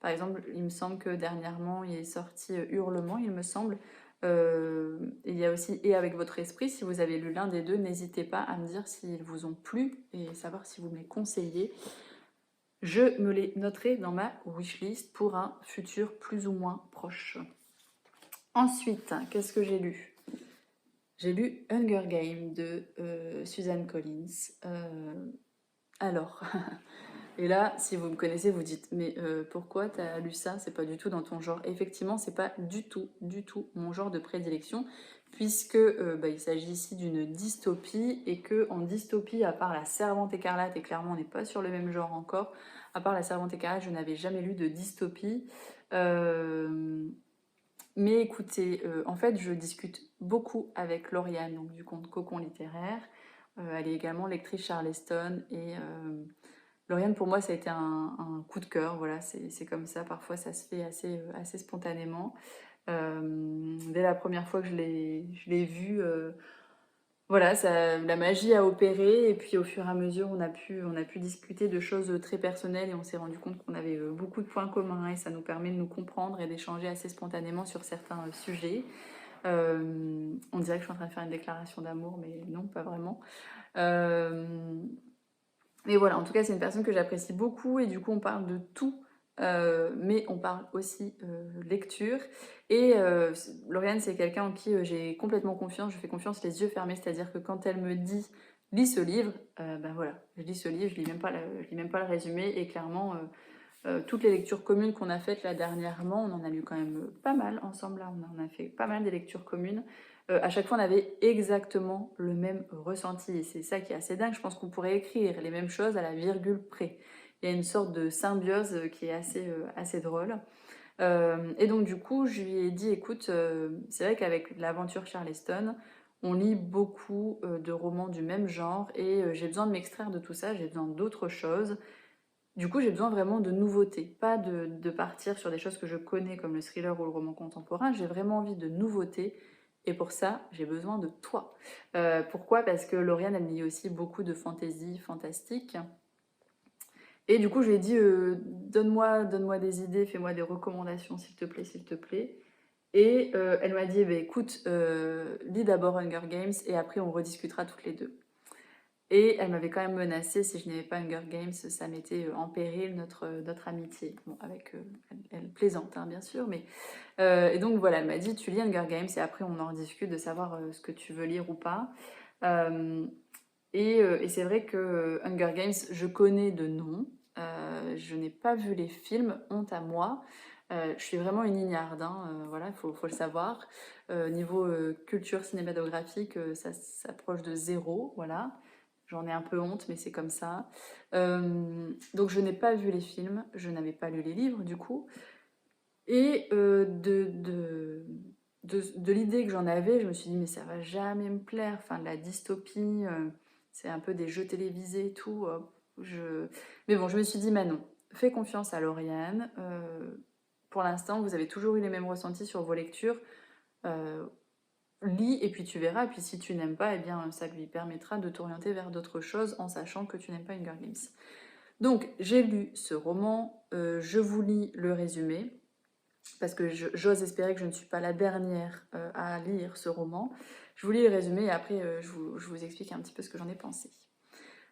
Par exemple, il me semble que dernièrement, il est sorti Hurlement, il me semble. Il y a aussi Et avec votre esprit, si vous avez lu l'un des deux, n'hésitez pas à me dire s'ils vous ont plu et savoir si vous me les conseillez. Je me les noterai dans ma wishlist pour un futur plus ou moins proche. Ensuite, qu'est-ce que j'ai lu? J'ai lu Hunger Games de Suzanne Collins. Alors, et là, si vous me connaissez, vous dites, mais pourquoi t'as lu ça? C'est pas du tout dans ton genre. Effectivement, c'est pas du tout mon genre de prédilection, puisque il s'agit ici d'une dystopie, et que en dystopie, à part La Servante écarlate, et clairement on n'est pas sur le même genre encore, à part La Servante écarlate, je n'avais jamais lu de dystopie. Mais écoutez, en fait, je discute beaucoup avec Lauriane, donc du compte Cocon littéraire. Elle est également lectrice Charleston, et Lauriane, pour moi, ça a été un coup de cœur. Voilà, c'est comme ça. Parfois, ça se fait assez spontanément. Dès la première fois que je l'ai vue, voilà, la magie a opéré. Et puis, au fur et à mesure, on a pu discuter de choses très personnelles, et on s'est rendu compte qu'on avait beaucoup de points communs, et ça nous permet de nous comprendre et d'échanger assez spontanément sur certains sujets. On dirait que je suis en train de faire une déclaration d'amour, mais non, pas vraiment. Mais voilà, en tout cas, c'est une personne que j'apprécie beaucoup, et du coup, on parle de tout, mais on parle aussi lecture. Et Lauriane, c'est quelqu'un en qui j'ai complètement confiance, je fais confiance les yeux fermés, c'est-à-dire que quand elle me dit lis ce livre, ben voilà, je lis ce livre, je lis même pas, je lis même pas le résumé, et clairement, toutes les lectures communes qu'on a faites là dernièrement, on en a lu quand même pas mal ensemble, là, on en a fait pas mal des lectures communes. À chaque fois, on avait exactement le même ressenti, et c'est ça qui est assez dingue. Je pense qu'on pourrait écrire les mêmes choses à la virgule près. Il y a une sorte de symbiose qui est assez drôle. Et donc du coup, je lui ai dit, écoute, c'est vrai qu'avec l'aventure Charleston, on lit beaucoup de romans du même genre, et j'ai besoin de m'extraire de tout ça, j'ai besoin d'autre chose. Du coup, j'ai besoin vraiment de nouveautés, pas de partir sur des choses que je connais comme le thriller ou le roman contemporain. J'ai vraiment envie de nouveautés, et pour ça, j'ai besoin de toi. Pourquoi? Parce que Lauriane, elle lit aussi beaucoup de fantaisie, fantastique. Et du coup, je lui ai dit, donne-moi des idées, fais-moi des recommandations, s'il te plaît, s'il te plaît. Et elle m'a dit, eh ben, écoute, lis d'abord Hunger Games, et après on rediscutera toutes les deux. Et elle m'avait quand même menacé, si je n'avais pas Hunger Games, ça mettait en péril notre amitié. Bon, elle plaisante, hein, bien sûr, mais... et donc voilà, elle m'a dit, tu lis Hunger Games, et après on en discute de savoir ce que tu veux lire ou pas. Euh, et c'est vrai que Hunger Games, je connais de nom, je n'ai pas vu les films, honte à moi. Je suis vraiment une ignarde, hein, voilà, faut le savoir. Niveau culture cinématographique, ça s'approche de zéro, voilà. J'en ai un peu honte, mais c'est comme ça. Donc je n'ai pas vu les films, je n'avais pas lu les livres du coup. Et de l'idée que j'en avais, je me suis dit, mais ça va jamais me plaire. Enfin, de la dystopie, c'est un peu des jeux télévisés et tout. Mais bon, je me suis dit, Manon, fais confiance à Lauriane. Pour l'instant, vous avez toujours eu les mêmes ressentis sur vos lectures. Euh, Lis, et puis tu verras. Et puis si tu n'aimes pas, eh bien, ça lui permettra de t'orienter vers d'autres choses, en sachant que tu n'aimes pas Hunger Games. Donc, j'ai lu ce roman. Je vous lis le résumé, parce que j'ose espérer que je ne suis pas la dernière à lire ce roman. Je vous lis le résumé, et après je vous explique un petit peu ce que j'en ai pensé.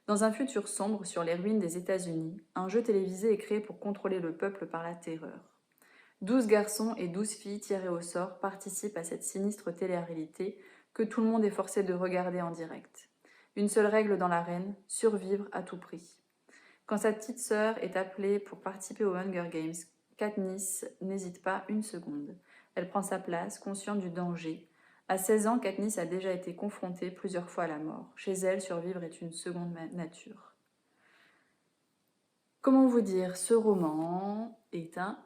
Dans un futur sombre sur les ruines des États-Unis, un jeu télévisé est créé pour contrôler le peuple par la terreur. 12 garçons et 12 filles tirés au sort participent à cette sinistre télé-réalité que tout le monde est forcé de regarder en direct. Une seule règle dans l'arène, survivre à tout prix. Quand sa petite sœur est appelée pour participer aux Hunger Games, Katniss n'hésite pas une seconde. Elle prend sa place, consciente du danger. À 16 ans, Katniss a déjà été confrontée plusieurs fois à la mort. Chez elle, survivre est une seconde nature. Comment vous dire, ce roman est un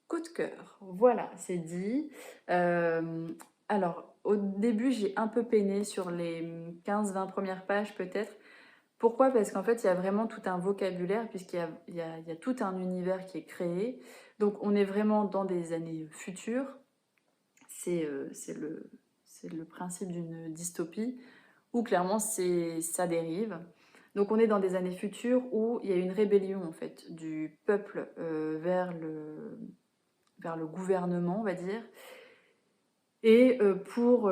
coup de cœur. Voilà, c'est dit. Alors, au début, j'ai un peu peiné sur les 15-20 premières pages peut-être. Pourquoi? Parce qu'en fait, il y a vraiment tout un vocabulaire, puisqu'il y a tout un univers qui est créé. Donc, on est vraiment dans des années futures. C'est le principe d'une dystopie, où clairement, ça dérive. Donc on est dans des années futures où il y a une rébellion en fait du peuple vers le gouvernement, on va dire. Et pour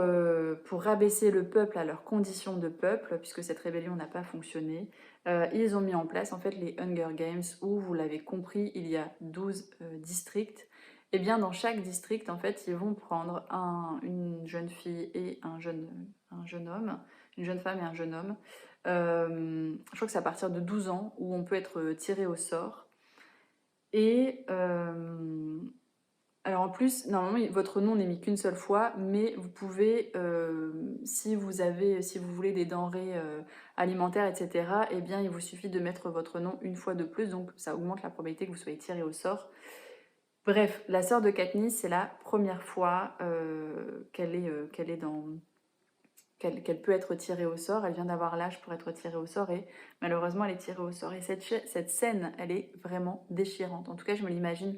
rabaisser le peuple à leurs conditions de peuple, puisque cette rébellion n'a pas fonctionné, ils ont mis en place en fait les Hunger Games où, vous l'avez compris, il y a 12 districts. Et bien dans chaque district, en fait, ils vont prendre une jeune fille et un jeune homme, une jeune femme et un jeune homme. Je crois que c'est à partir de 12 ans où on peut être tiré au sort. Et alors en plus, normalement, votre nom n'est mis qu'une seule fois, mais vous pouvez, si vous voulez des denrées alimentaires, etc., eh bien, il vous suffit de mettre votre nom une fois de plus, donc ça augmente la probabilité que vous soyez tiré au sort. Bref, la sœur de Katniss, c'est la première fois qu'elle peut être tirée au sort. Elle vient d'avoir l'âge pour être tirée au sort et malheureusement, elle est tirée au sort. Et cette scène, elle est vraiment déchirante. En tout cas, je me l'imagine.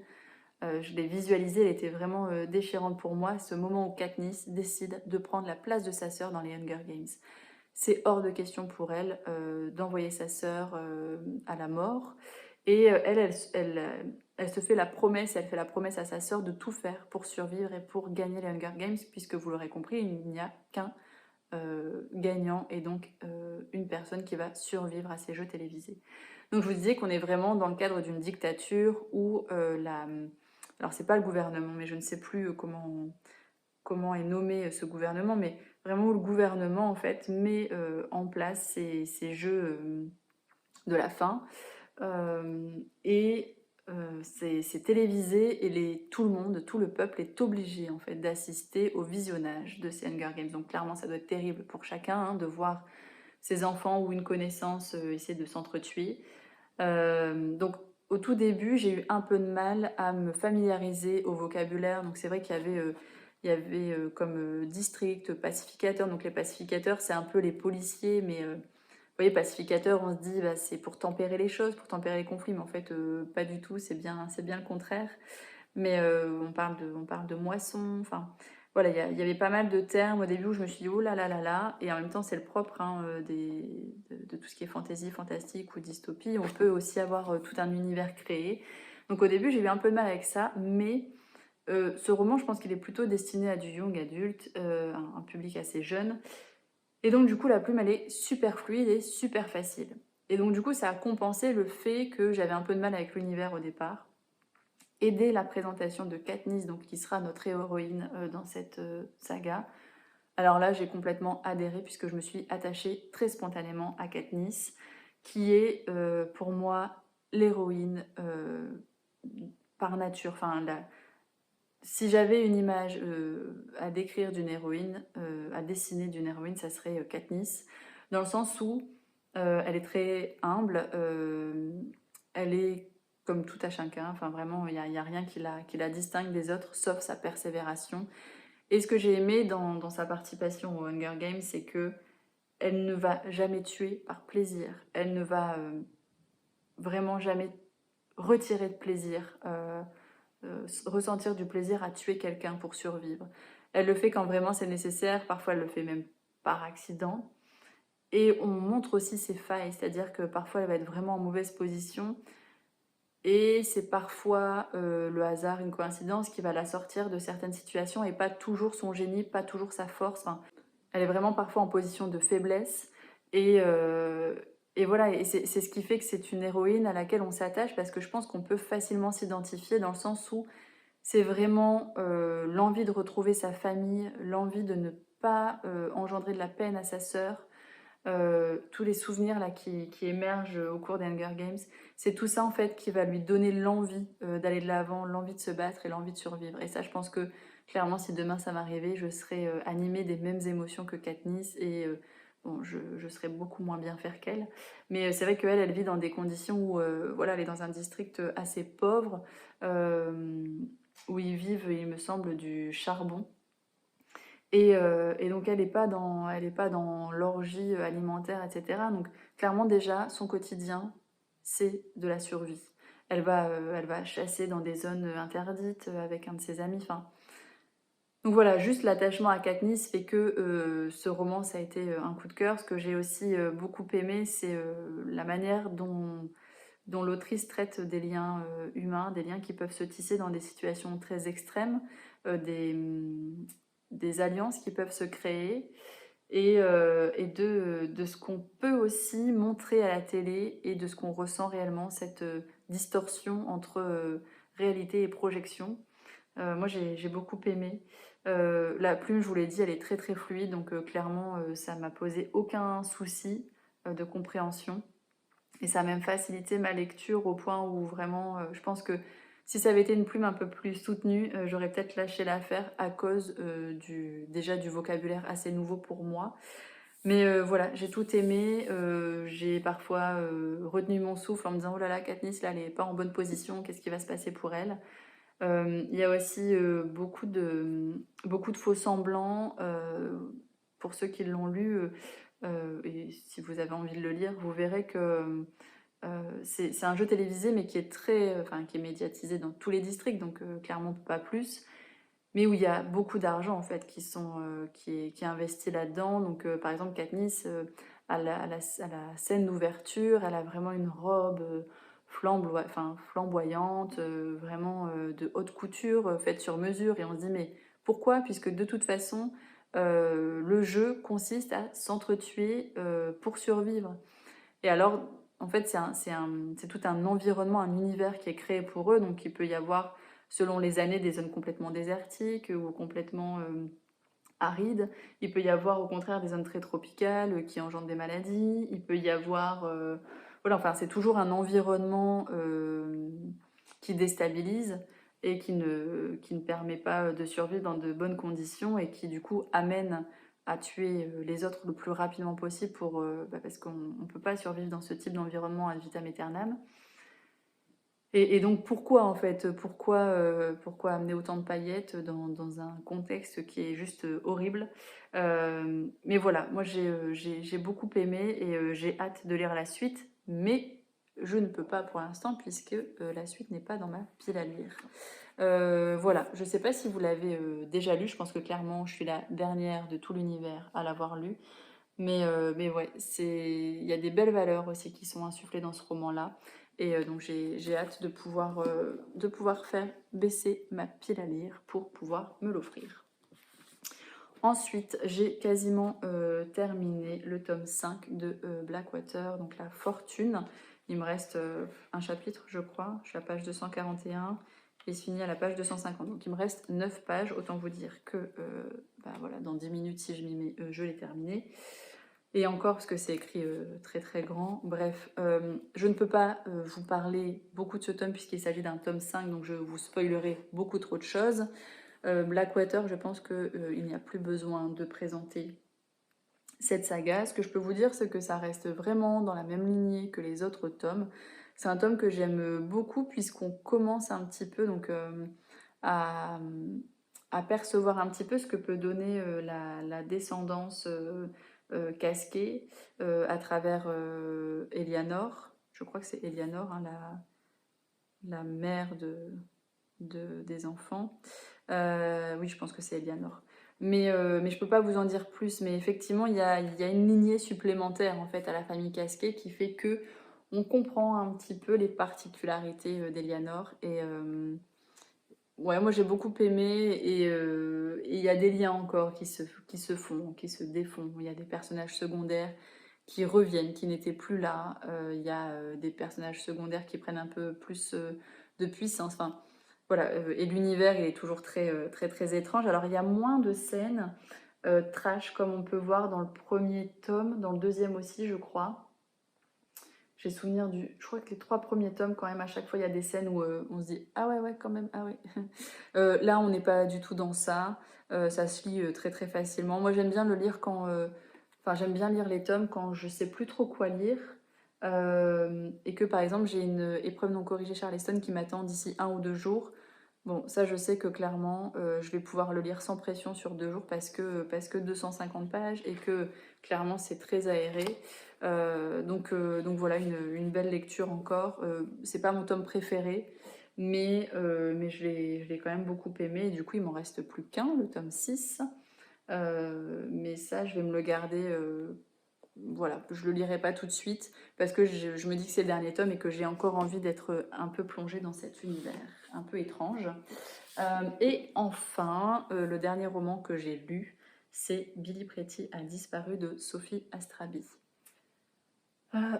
Je l'ai visualisée, elle était vraiment déchirante pour moi, ce moment où Katniss décide de prendre la place de sa sœur dans les Hunger Games. C'est hors de question pour elle d'envoyer sa sœur à la mort. Et elle se fait la promesse, elle fait la promesse à sa sœur de tout faire pour survivre et pour gagner les Hunger Games, puisque vous l'aurez compris, il n'y a qu'un gagnant et donc une personne qui va survivre à ces jeux télévisés. Donc je vous disais qu'on est vraiment dans le cadre d'une dictature où alors c'est pas le gouvernement, mais je ne sais plus comment est nommé ce gouvernement, mais vraiment où le gouvernement en fait met en place ces jeux de la faim. Et c'est télévisé et tout le monde, tout le peuple est obligé en fait d'assister au visionnage de ces Hunger Games. Donc clairement ça doit être terrible pour chacun hein, de voir ses enfants ou une connaissance essayer de s'entretuer. Donc au tout début, j'ai eu un peu de mal à me familiariser au vocabulaire. Donc c'est vrai qu'il y avait comme district, pacificateur. Donc les pacificateurs, c'est un peu les policiers, mais vous voyez, pacificateur, on se dit bah, c'est pour tempérer les choses, pour tempérer les conflits, mais en fait pas du tout, c'est bien le contraire. Mais on parle de moisson, enfin voilà, il y avait pas mal de termes au début où je me suis dit oh là là là là, et en même temps c'est le propre hein, de tout ce qui est fantasy, fantastique ou dystopie, on peut aussi avoir tout un univers créé. Donc au début j'ai eu un peu de mal avec ça, mais ce roman je pense qu'il est plutôt destiné à du young adulte, un public assez jeune, et donc du coup la plume elle est super fluide et super facile. Et donc du coup ça a compensé le fait que j'avais un peu de mal avec l'univers au départ. Et dès la présentation de Katniss, donc qui sera notre héroïne dans cette saga, alors là j'ai complètement adhéré puisque je me suis attachée très spontanément à Katniss, qui est pour moi l'héroïne par nature. Enfin, si j'avais une image à décrire d'une héroïne, à dessiner d'une héroïne, ça serait Katniss, dans le sens où elle est très humble, elle est comme tout à chacun, enfin vraiment, il y a rien qui la distingue des autres, sauf sa persévération. Et ce que j'ai aimé dans sa participation aux Hunger Games, c'est que elle ne va jamais tuer par plaisir, elle ne va vraiment jamais retirer de plaisir, ressentir du plaisir à tuer quelqu'un pour survivre. Elle le fait quand vraiment c'est nécessaire, parfois elle le fait même par accident. Et on montre aussi ses failles, c'est-à-dire que parfois elle va être vraiment en mauvaise position et c'est parfois le hasard, une coïncidence qui va la sortir de certaines situations et pas toujours son génie, pas toujours sa force. Enfin, elle est vraiment parfois en position de faiblesse et, et voilà, et c'est ce qui fait que c'est une héroïne à laquelle on s'attache parce que je pense qu'on peut facilement s'identifier dans le sens où c'est vraiment l'envie de retrouver sa famille, l'envie de ne pas engendrer de la peine à sa sœur, tous les souvenirs là qui émergent au cours des Hunger Games, c'est tout ça en fait qui va lui donner l'envie d'aller de l'avant, l'envie de se battre et l'envie de survivre. Et ça, je pense que clairement, si demain ça m'arrivait, je serais animée des mêmes émotions que Katniss et bon, je serais beaucoup moins bien faire qu'elle. Mais c'est vrai qu'elle, elle vit dans des conditions où voilà, elle est dans un district assez pauvre où ils vivent, il me semble, du charbon. Et donc elle est pas dans l'orgie alimentaire, etc. Donc clairement déjà, son quotidien, c'est de la survie. Elle va chasser dans des zones interdites avec un de ses amis. Enfin, Donc voilà, juste l'attachement à Katniss fait que ce roman, ça a été un coup de cœur. Ce que j'ai aussi beaucoup aimé, c'est la manière dont l'autrice traite des liens humains, des liens qui peuvent se tisser dans des situations très extrêmes, des alliances qui peuvent se créer, et de ce qu'on peut aussi montrer à la télé et de ce qu'on ressent réellement, cette distorsion entre réalité et projection. Moi, j'ai beaucoup aimé. La plume, je vous l'ai dit, elle est très très fluide, donc clairement, ça m'a posé aucun souci de compréhension. Et ça a même facilité ma lecture au point où vraiment, je pense que si ça avait été une plume un peu plus soutenue, j'aurais peut-être lâché l'affaire à cause déjà du vocabulaire assez nouveau pour moi. Mais voilà, j'ai tout aimé. J'ai parfois retenu mon souffle en me disant oh là là, Katniss, là, elle est pas en bonne position, qu'est-ce qui va se passer pour elle? Il y a aussi beaucoup de faux semblants. Pour ceux qui l'ont lu, et si vous avez envie de le lire, vous verrez que c'est un jeu télévisé, mais qui est enfin, qui est médiatisé dans tous les districts, donc clairement pas plus, mais où il y a beaucoup d'argent en fait qui est investi là-dedans. Donc par exemple Katniss, à la scène d'ouverture, elle a vraiment une robe enfin, flamboyante, vraiment de haute couture, faite sur mesure, et on se dit mais pourquoi? Puisque de toute façon, le jeu consiste à s'entretuer pour survivre. Et alors, en fait, c'est tout un environnement, un univers qui est créé pour eux. Donc, il peut y avoir, selon les années, des zones complètement désertiques ou complètement arides. Il peut y avoir, au contraire, des zones très tropicales qui engendrent des maladies. Il peut y avoir... voilà, enfin, c'est toujours un environnement qui déstabilise et qui ne permet pas de survivre dans de bonnes conditions et qui, du coup, amène à tuer les autres le plus rapidement possible parce qu'on ne peut pas survivre dans ce type d'environnement ad vitam aeternam. Et donc pourquoi en fait, pourquoi amener autant de paillettes dans un contexte qui est juste horrible. Mais voilà, moi j'ai beaucoup aimé et j'ai hâte de lire la suite, mais je ne peux pas pour l'instant puisque la suite n'est pas dans ma pile à lire. Voilà, je ne sais pas si vous l'avez déjà lu, je pense que clairement je suis la dernière de tout l'univers à l'avoir lu. Mais ouais, il y a des belles valeurs aussi qui sont insufflées dans ce roman-là. Et donc j'ai hâte de pouvoir faire baisser ma pile à lire pour pouvoir me l'offrir. Ensuite, j'ai quasiment terminé le tome 5 de Blackwater, donc La Fortune. Il me reste un chapitre, je crois. Je suis à page 241 et se finit à la page 250. Donc il me reste 9 pages. Autant vous dire que voilà, dans 10 minutes, si je m'y mets, je l'ai terminé. Et encore, parce que c'est écrit très très grand. Bref, je ne peux pas vous parler beaucoup de ce tome puisqu'il s'agit d'un tome 5, donc je vous spoilerai beaucoup trop de choses. Blackwater, je pense qu'il n'y a plus besoin de présenter cette saga. Ce que je peux vous dire, c'est que ça reste vraiment dans la même lignée que les autres tomes. C'est un tome que j'aime beaucoup puisqu'on commence un petit peu donc, à, à percevoir un petit peu ce que peut donner la descendance casquée à travers Eleanor. Je crois que c'est Eleanor, hein, la mère des enfants. Oui, je pense que c'est Eleanor. Mais je peux pas vous en dire plus. Mais effectivement, il y a une lignée supplémentaire en fait à la famille Casquet qui fait que on comprend un petit peu les particularités d'Eleanor. Et ouais, moi j'ai beaucoup aimé. Et il y a des liens encore qui se font, qui se défont. Il y a des personnages secondaires qui reviennent, qui n'étaient plus là. Il y a des personnages secondaires qui prennent un peu plus de puissance. Enfin, voilà, et l'univers il est toujours très très étrange. Alors il y a moins de scènes trash comme on peut voir dans le premier tome, dans le deuxième aussi je crois. J'ai souvenir je crois que les 3 premiers tomes quand même à chaque fois il y a des scènes où on se dit ah ouais quand même ah ouais. Là on n'est pas du tout dans ça. Ça se lit très très facilement. Moi j'aime bien le lire enfin j'aime bien lire les tomes quand je sais plus trop quoi lire. Et que par exemple j'ai une épreuve non corrigée Charleston qui m'attend d'ici 1 ou 2 jours. Bon, ça je sais que clairement je vais pouvoir le lire sans pression sur 2 jours parce que 250 pages et que clairement c'est très aéré. Donc voilà, une belle lecture encore. C'est pas mon tome préféré, mais je l'ai quand même beaucoup aimé, et du coup il m'en reste plus qu'un, le tome 6. Mais ça, je vais me le garder, voilà, je le lirai pas tout de suite, parce que je me dis que c'est le dernier tome et que j'ai encore envie d'être un peu plongée dans cet univers un peu étrange. Et enfin, le dernier roman que j'ai lu, c'est Billy Pretty a disparu de Sophie Astrabi.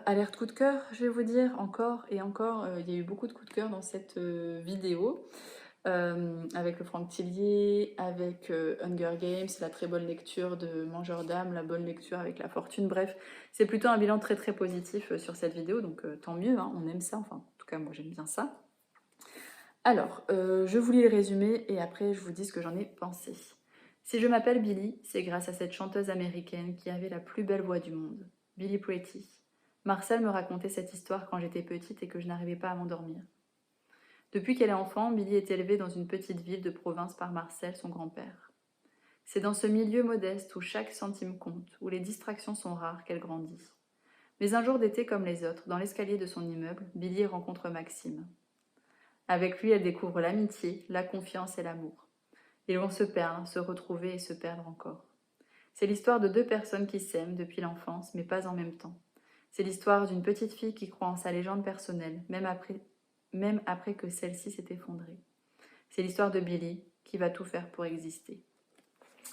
Alerte coup de cœur, je vais vous dire, encore et encore, il y a eu beaucoup de coups de cœur dans cette vidéo. Avec le Franck Tillier, avec Hunger Games, la très bonne lecture de Mangeur d'âme, la bonne lecture avec La Fortune, bref, c'est plutôt un bilan très très positif sur cette vidéo, donc tant mieux, hein, on aime ça, enfin en tout cas moi j'aime bien ça. Alors, je vous lis le résumé et après je vous dis ce que j'en ai pensé. Si je m'appelle Billy, c'est grâce à cette chanteuse américaine qui avait la plus belle voix du monde, Billy Pretty. Marcel me racontait cette histoire quand j'étais petite et que je n'arrivais pas à m'endormir. Depuis qu'elle est enfant, Billy est élevée dans une petite ville de province par Marcel, son grand-père. C'est dans ce milieu modeste où chaque centime compte, où les distractions sont rares, qu'elle grandit. Mais un jour d'été comme les autres, dans l'escalier de son immeuble, Billy rencontre Maxime. Avec lui, elle découvre l'amitié, la confiance et l'amour. Ils vont se perdre, se retrouver et se perdre encore. C'est l'histoire de deux personnes qui s'aiment depuis l'enfance, mais pas en même temps. C'est l'histoire d'une petite fille qui croit en sa légende personnelle, même après que celle-ci s'est effondrée. C'est l'histoire de Billy qui va tout faire pour exister.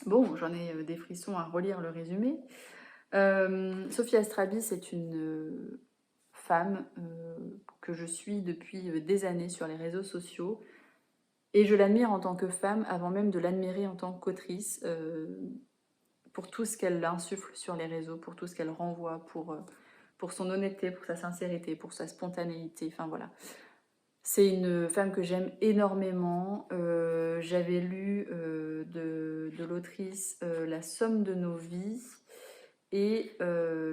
Bon, j'en ai des frissons à relire le résumé. Sophie Astrabi, c'est une femme que je suis depuis des années sur les réseaux sociaux. Et je l'admire en tant que femme avant même de l'admirer en tant qu'autrice, pour tout ce qu'elle insuffle sur les réseaux, pour tout ce qu'elle renvoie, pour son honnêteté, pour sa sincérité, pour sa spontanéité, enfin voilà. C'est une femme que j'aime énormément. J'avais lu de l'autrice La somme de nos vies, et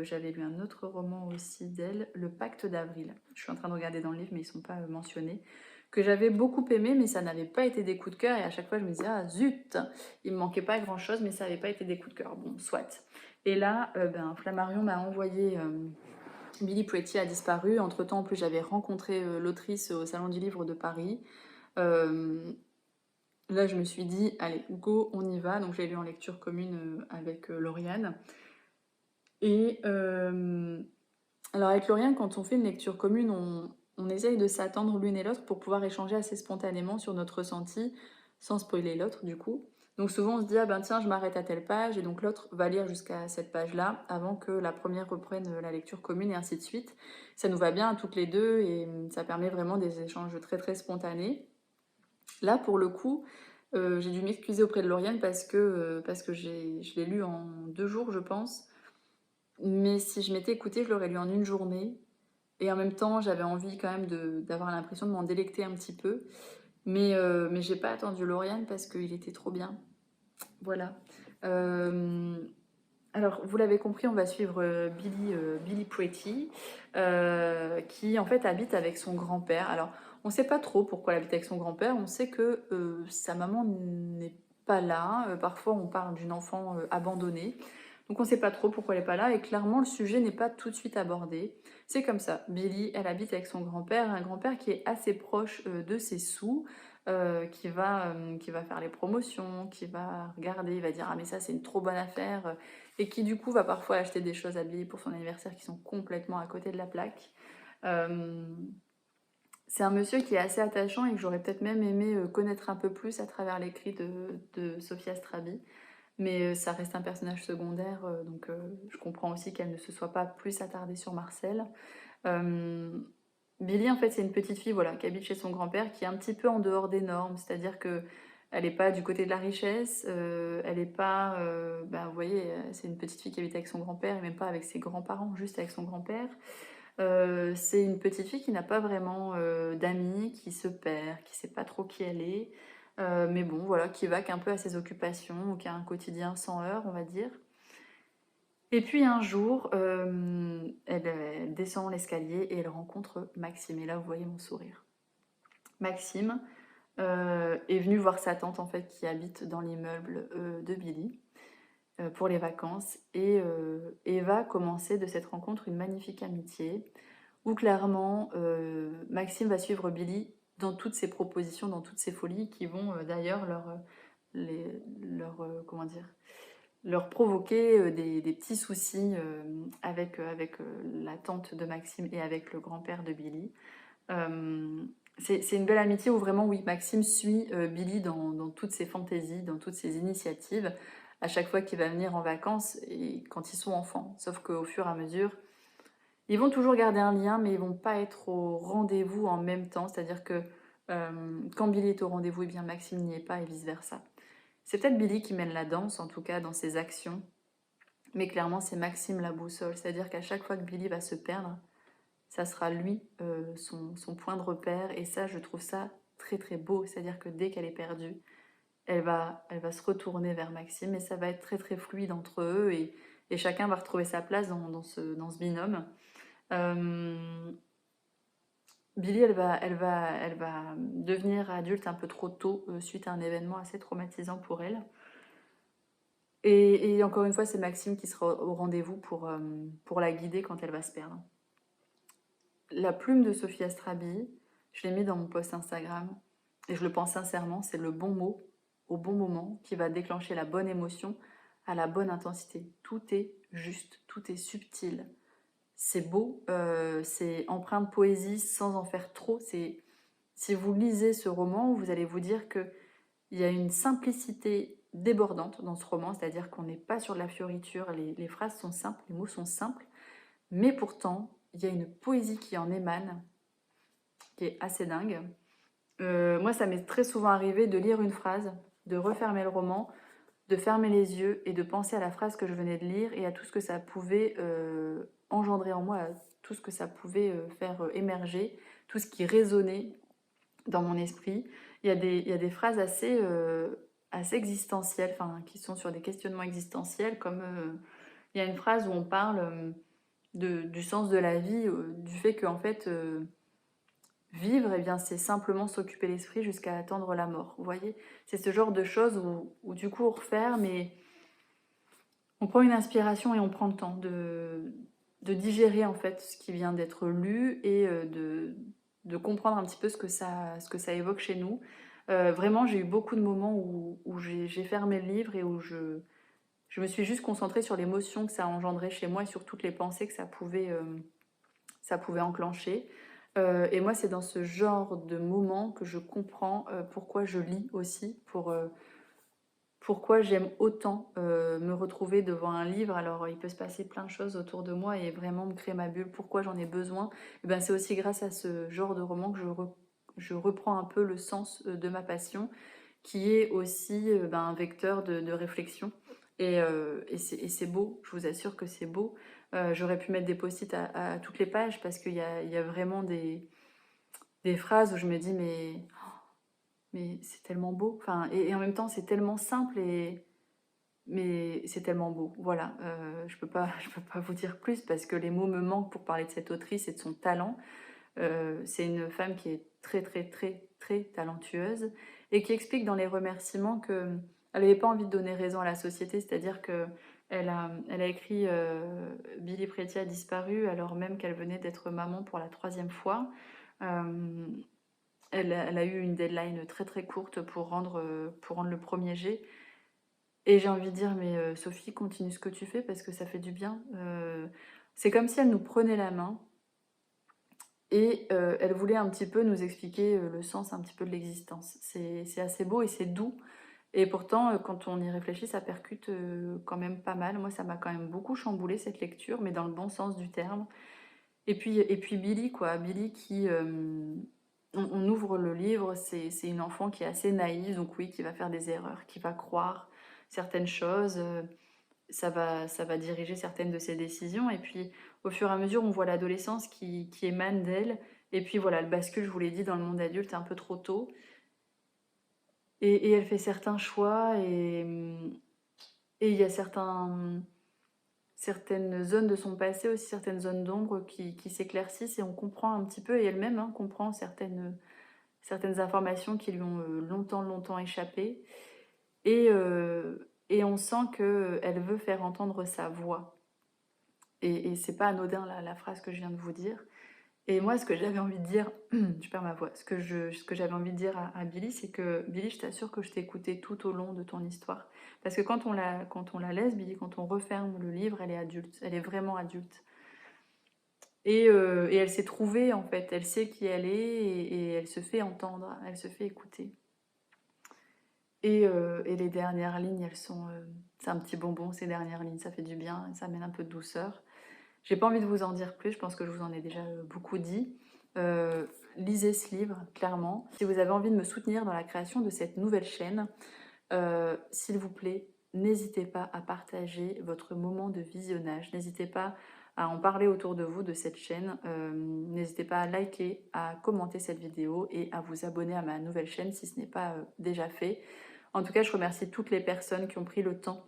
j'avais lu un autre roman aussi d'elle, Le Pacte d'Avril. Je suis en train de regarder dans le livre, mais ils ne sont pas mentionnés. Que j'avais beaucoup aimé, mais ça n'avait pas été des coups de cœur. Et à chaque fois, je me disais, ah zut, il me manquait pas grand-chose, mais ça n'avait pas été des coups de cœur. Bon, soit. Et là, Flammarion m'a envoyé Billy Pretty a disparu. Entre-temps, en plus, j'avais rencontré l'autrice au Salon du Livre de Paris. Là, je me suis dit, allez, go, on y va. Donc, j'ai lu en lecture commune avec Lauriane. Et alors, avec Lauriane, quand on fait une lecture commune, on essaye de s'attendre l'une et l'autre pour pouvoir échanger assez spontanément sur notre ressenti, sans spoiler l'autre, du coup. Donc souvent on se dit, ah ben tiens, je m'arrête à telle page, et donc l'autre va lire jusqu'à cette page-là, avant que la première reprenne la lecture commune, et ainsi de suite. Ça nous va bien à toutes les deux, et ça permet vraiment des échanges très très spontanés. Là, pour le coup, j'ai dû m'excuser auprès de Lauriane parce que je l'ai lu en 2 jours, je pense. Mais si je m'étais écoutée, je l'aurais lu en une journée. Et en même temps, j'avais envie quand même d'avoir l'impression de m'en délecter un petit peu. Mais j'ai pas attendu Lauriane parce qu'il était trop bien. Voilà. Alors, vous l'avez compris, on va suivre Billy Pretty, qui en fait habite avec son grand-père. Alors, on ne sait pas trop pourquoi elle habite avec son grand-père. On sait que sa maman n'est pas là. Parfois, on parle d'une enfant abandonnée. Donc, on ne sait pas trop pourquoi elle n'est pas là. Et clairement, le sujet n'est pas tout de suite abordé. C'est comme ça. Billy, elle habite avec son grand-père. Un grand-père qui est assez proche de ses sous. Qui va faire les promotions, qui va regarder, il va dire ah mais ça c'est une trop bonne affaire, et qui du coup va parfois acheter des choses à Billy pour son anniversaire qui sont complètement à côté de la plaque. C'est un monsieur qui est assez attachant et que j'aurais peut-être même aimé connaître un peu plus à travers l'écrit de Sophie Astrabi, mais ça reste un personnage secondaire, donc je comprends aussi qu'elle ne se soit pas plus attardée sur Marcel. Billy, en fait, c'est une petite fille voilà, qui habite chez son grand-père, qui est un petit peu en dehors des normes, c'est-à-dire que elle n'est pas du côté de la richesse, elle n'est pas, vous voyez, c'est une petite fille qui habite avec son grand-père, et même pas avec ses grands-parents, juste avec son grand-père. C'est une petite fille qui n'a pas vraiment d'amis, qui se perd, qui sait pas trop qui elle est, mais bon, voilà, qui vaque un peu à ses occupations, ou qui a un quotidien sans heurts, on va dire. Et puis un jour, elle descend l'escalier et elle rencontre Maxime. Et là, vous voyez mon sourire. Maxime est venu voir sa tante, en fait, qui habite dans l'immeuble de Billy pour les vacances. Et va commencer de cette rencontre une magnifique amitié où clairement, Maxime va suivre Billy dans toutes ces propositions, dans toutes ces folies qui vont d'ailleurs comment dire, leur provoquer des petits soucis avec la tante de Maxime et avec le grand-père de Billy. C'est une belle amitié où vraiment, oui, Maxime suit Billy dans toutes ses fantaisies, dans toutes ses initiatives, à chaque fois qu'il va venir en vacances et quand ils sont enfants. Sauf qu'au fur et à mesure, ils vont toujours garder un lien, mais ils vont pas être au rendez-vous en même temps. C'est-à-dire que quand Billy est au rendez-vous, eh bien Maxime n'y est pas et vice-versa. C'est peut-être Billy qui mène la danse, en tout cas dans ses actions, mais clairement c'est Maxime la boussole. C'est-à-dire qu'à chaque fois que Billy va se perdre, ça sera lui son point de repère. Et ça, je trouve ça très très beau. C'est-à-dire que dès qu'elle est perdue, elle va se retourner vers Maxime et ça va être très très fluide entre eux et chacun va retrouver sa place dans ce binôme. Euh, Billy, elle va devenir adulte un peu trop tôt suite à un événement assez traumatisant pour elle. Et encore une fois, c'est Maxime qui sera au rendez-vous pour la guider quand elle va se perdre. La plume de Sophie Astrabi, je l'ai mis dans mon post Instagram et je le pense sincèrement, c'est le bon mot au bon moment qui va déclencher la bonne émotion à la bonne intensité. Tout est juste, tout est subtil. C'est beau, c'est empreint de poésie sans en faire trop. Si vous lisez ce roman, vous allez vous dire qu'il y a une simplicité débordante dans ce roman, c'est-à-dire qu'on n'est pas sur de la fioriture, les phrases sont simples, les mots sont simples, mais pourtant, il y a une poésie qui en émane, qui est assez dingue. Moi, ça m'est très souvent arrivé de lire une phrase, de refermer le roman, de fermer les yeux et de penser à la phrase que je venais de lire et à tout ce que ça pouvait engendrer en moi, à tout ce que ça pouvait faire émerger, tout ce qui résonnait dans mon esprit. Il y a des phrases assez existentielles, enfin, qui sont sur des questionnements existentiels, comme il y a une phrase où on parle du sens de la vie, du fait qu'en fait, vivre, eh bien, c'est simplement s'occuper l'esprit jusqu'à attendre la mort. Vous voyez, c'est ce genre de choses où du coup on referme et on prend une inspiration et on prend le temps de digérer en fait ce qui vient d'être lu et de comprendre un petit peu ce que ça évoque chez nous. Vraiment, j'ai eu beaucoup de moments où j'ai fermé le livre et où je me suis juste concentrée sur l'émotion que ça a engendré chez moi et sur toutes les pensées que ça pouvait enclencher. Et moi, c'est dans ce genre de moment que je comprends pourquoi je lis aussi, pourquoi j'aime autant me retrouver devant un livre. Alors, il peut se passer plein de choses autour de moi et vraiment me créer ma bulle, pourquoi j'en ai besoin. Et ben, c'est aussi grâce à ce genre de roman que je reprends un peu le sens de ma passion, qui est aussi un vecteur de réflexion. Et c'est beau, je vous assure que c'est beau. J'aurais pu mettre des post-it à toutes les pages parce qu'il y a vraiment des phrases où je me dis mais c'est tellement beau. Enfin, et en même temps c'est tellement simple mais c'est tellement beau. Voilà, je peux pas vous dire plus parce que les mots me manquent pour parler de cette autrice et de son talent. C'est une femme qui est très très très très talentueuse et qui explique dans les remerciements que elle n'avait pas envie de donner raison à la société, c'est-à-dire que elle a écrit Billy Pretier a disparu alors même qu'elle venait d'être maman pour la troisième fois. Euh, elle a eu une deadline très très courte pour rendre le premier jet. Et j'ai envie de dire, mais Sophie, continue ce que tu fais parce que ça fait du bien. C'est comme si elle nous prenait la main et elle voulait un petit peu nous expliquer le sens un petit peu de l'existence. C'est assez beau et c'est doux. Et pourtant, quand on y réfléchit, ça percute quand même pas mal. Moi, ça m'a quand même beaucoup chamboulé cette lecture, mais dans le bon sens du terme. Et puis Billy, quoi. Billy qui... on ouvre le livre, c'est une enfant qui est assez naïve, donc oui, qui va faire des erreurs, qui va croire certaines choses. Ça va diriger certaines de ses décisions. Et puis, au fur et à mesure, on voit l'adolescence qui émane d'elle. Et puis voilà, elle bascule, je vous l'ai dit, dans le monde adulte un peu trop tôt. Et elle fait certains choix et il y a certaines zones de son passé, aussi certaines zones d'ombre qui s'éclaircissent et on comprend un petit peu, et elle-même comprend certaines informations qui lui ont longtemps, longtemps échappé. Et on sent qu'elle veut faire entendre sa voix. Et c'est pas anodin la phrase que je viens de vous dire. Et moi, ce que j'avais envie de dire, je perds ma voix, ce que j'avais envie de dire à Billy, c'est que Billy, je t'assure que je t'ai écouté tout au long de ton histoire. Parce que quand on la laisse, Billy, quand on referme le livre, elle est adulte, elle est vraiment adulte. Et elle s'est trouvée, en fait, elle sait qui elle est et elle se fait entendre, elle se fait écouter. Et les dernières lignes, c'est un petit bonbon, ces dernières lignes, ça fait du bien, ça amène un peu de douceur. J'ai pas envie de vous en dire plus, je pense que je vous en ai déjà beaucoup dit. Euh, Lisez ce livre, clairement. Si vous avez envie de me soutenir dans la création de cette nouvelle chaîne, s'il vous plaît, n'hésitez pas à partager votre moment de visionnage. N'hésitez pas à en parler autour de vous de cette chaîne. N'hésitez pas à liker, à commenter cette vidéo et à vous abonner à ma nouvelle chaîne si ce n'est pas déjà fait. En tout cas, je remercie toutes les personnes qui ont pris le temps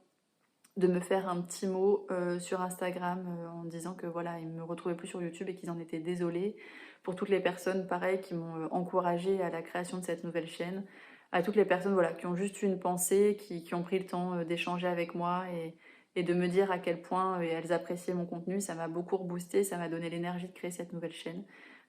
de me faire un petit mot sur Instagram en disant que voilà, ils ne me retrouvaient plus sur YouTube et qu'ils en étaient désolés. Pour toutes les personnes, pareil, qui m'ont encouragée à la création de cette nouvelle chaîne. À toutes les personnes voilà, qui ont juste eu une pensée, qui ont pris le temps d'échanger avec moi et de me dire à quel point elles appréciaient mon contenu. Ça m'a beaucoup reboosté, ça m'a donné l'énergie de créer cette nouvelle chaîne.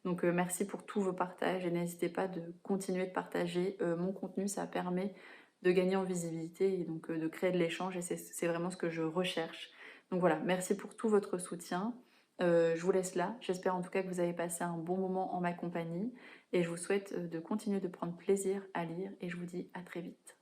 Donc merci pour tous vos partages et n'hésitez pas de continuer de partager mon contenu, ça permet de gagner en visibilité et donc de créer de l'échange et c'est vraiment ce que je recherche. Donc voilà, merci pour tout votre soutien. Je vous laisse là. J'espère en tout cas que vous avez passé un bon moment en ma compagnie et je vous souhaite de continuer de prendre plaisir à lire et je vous dis à très vite.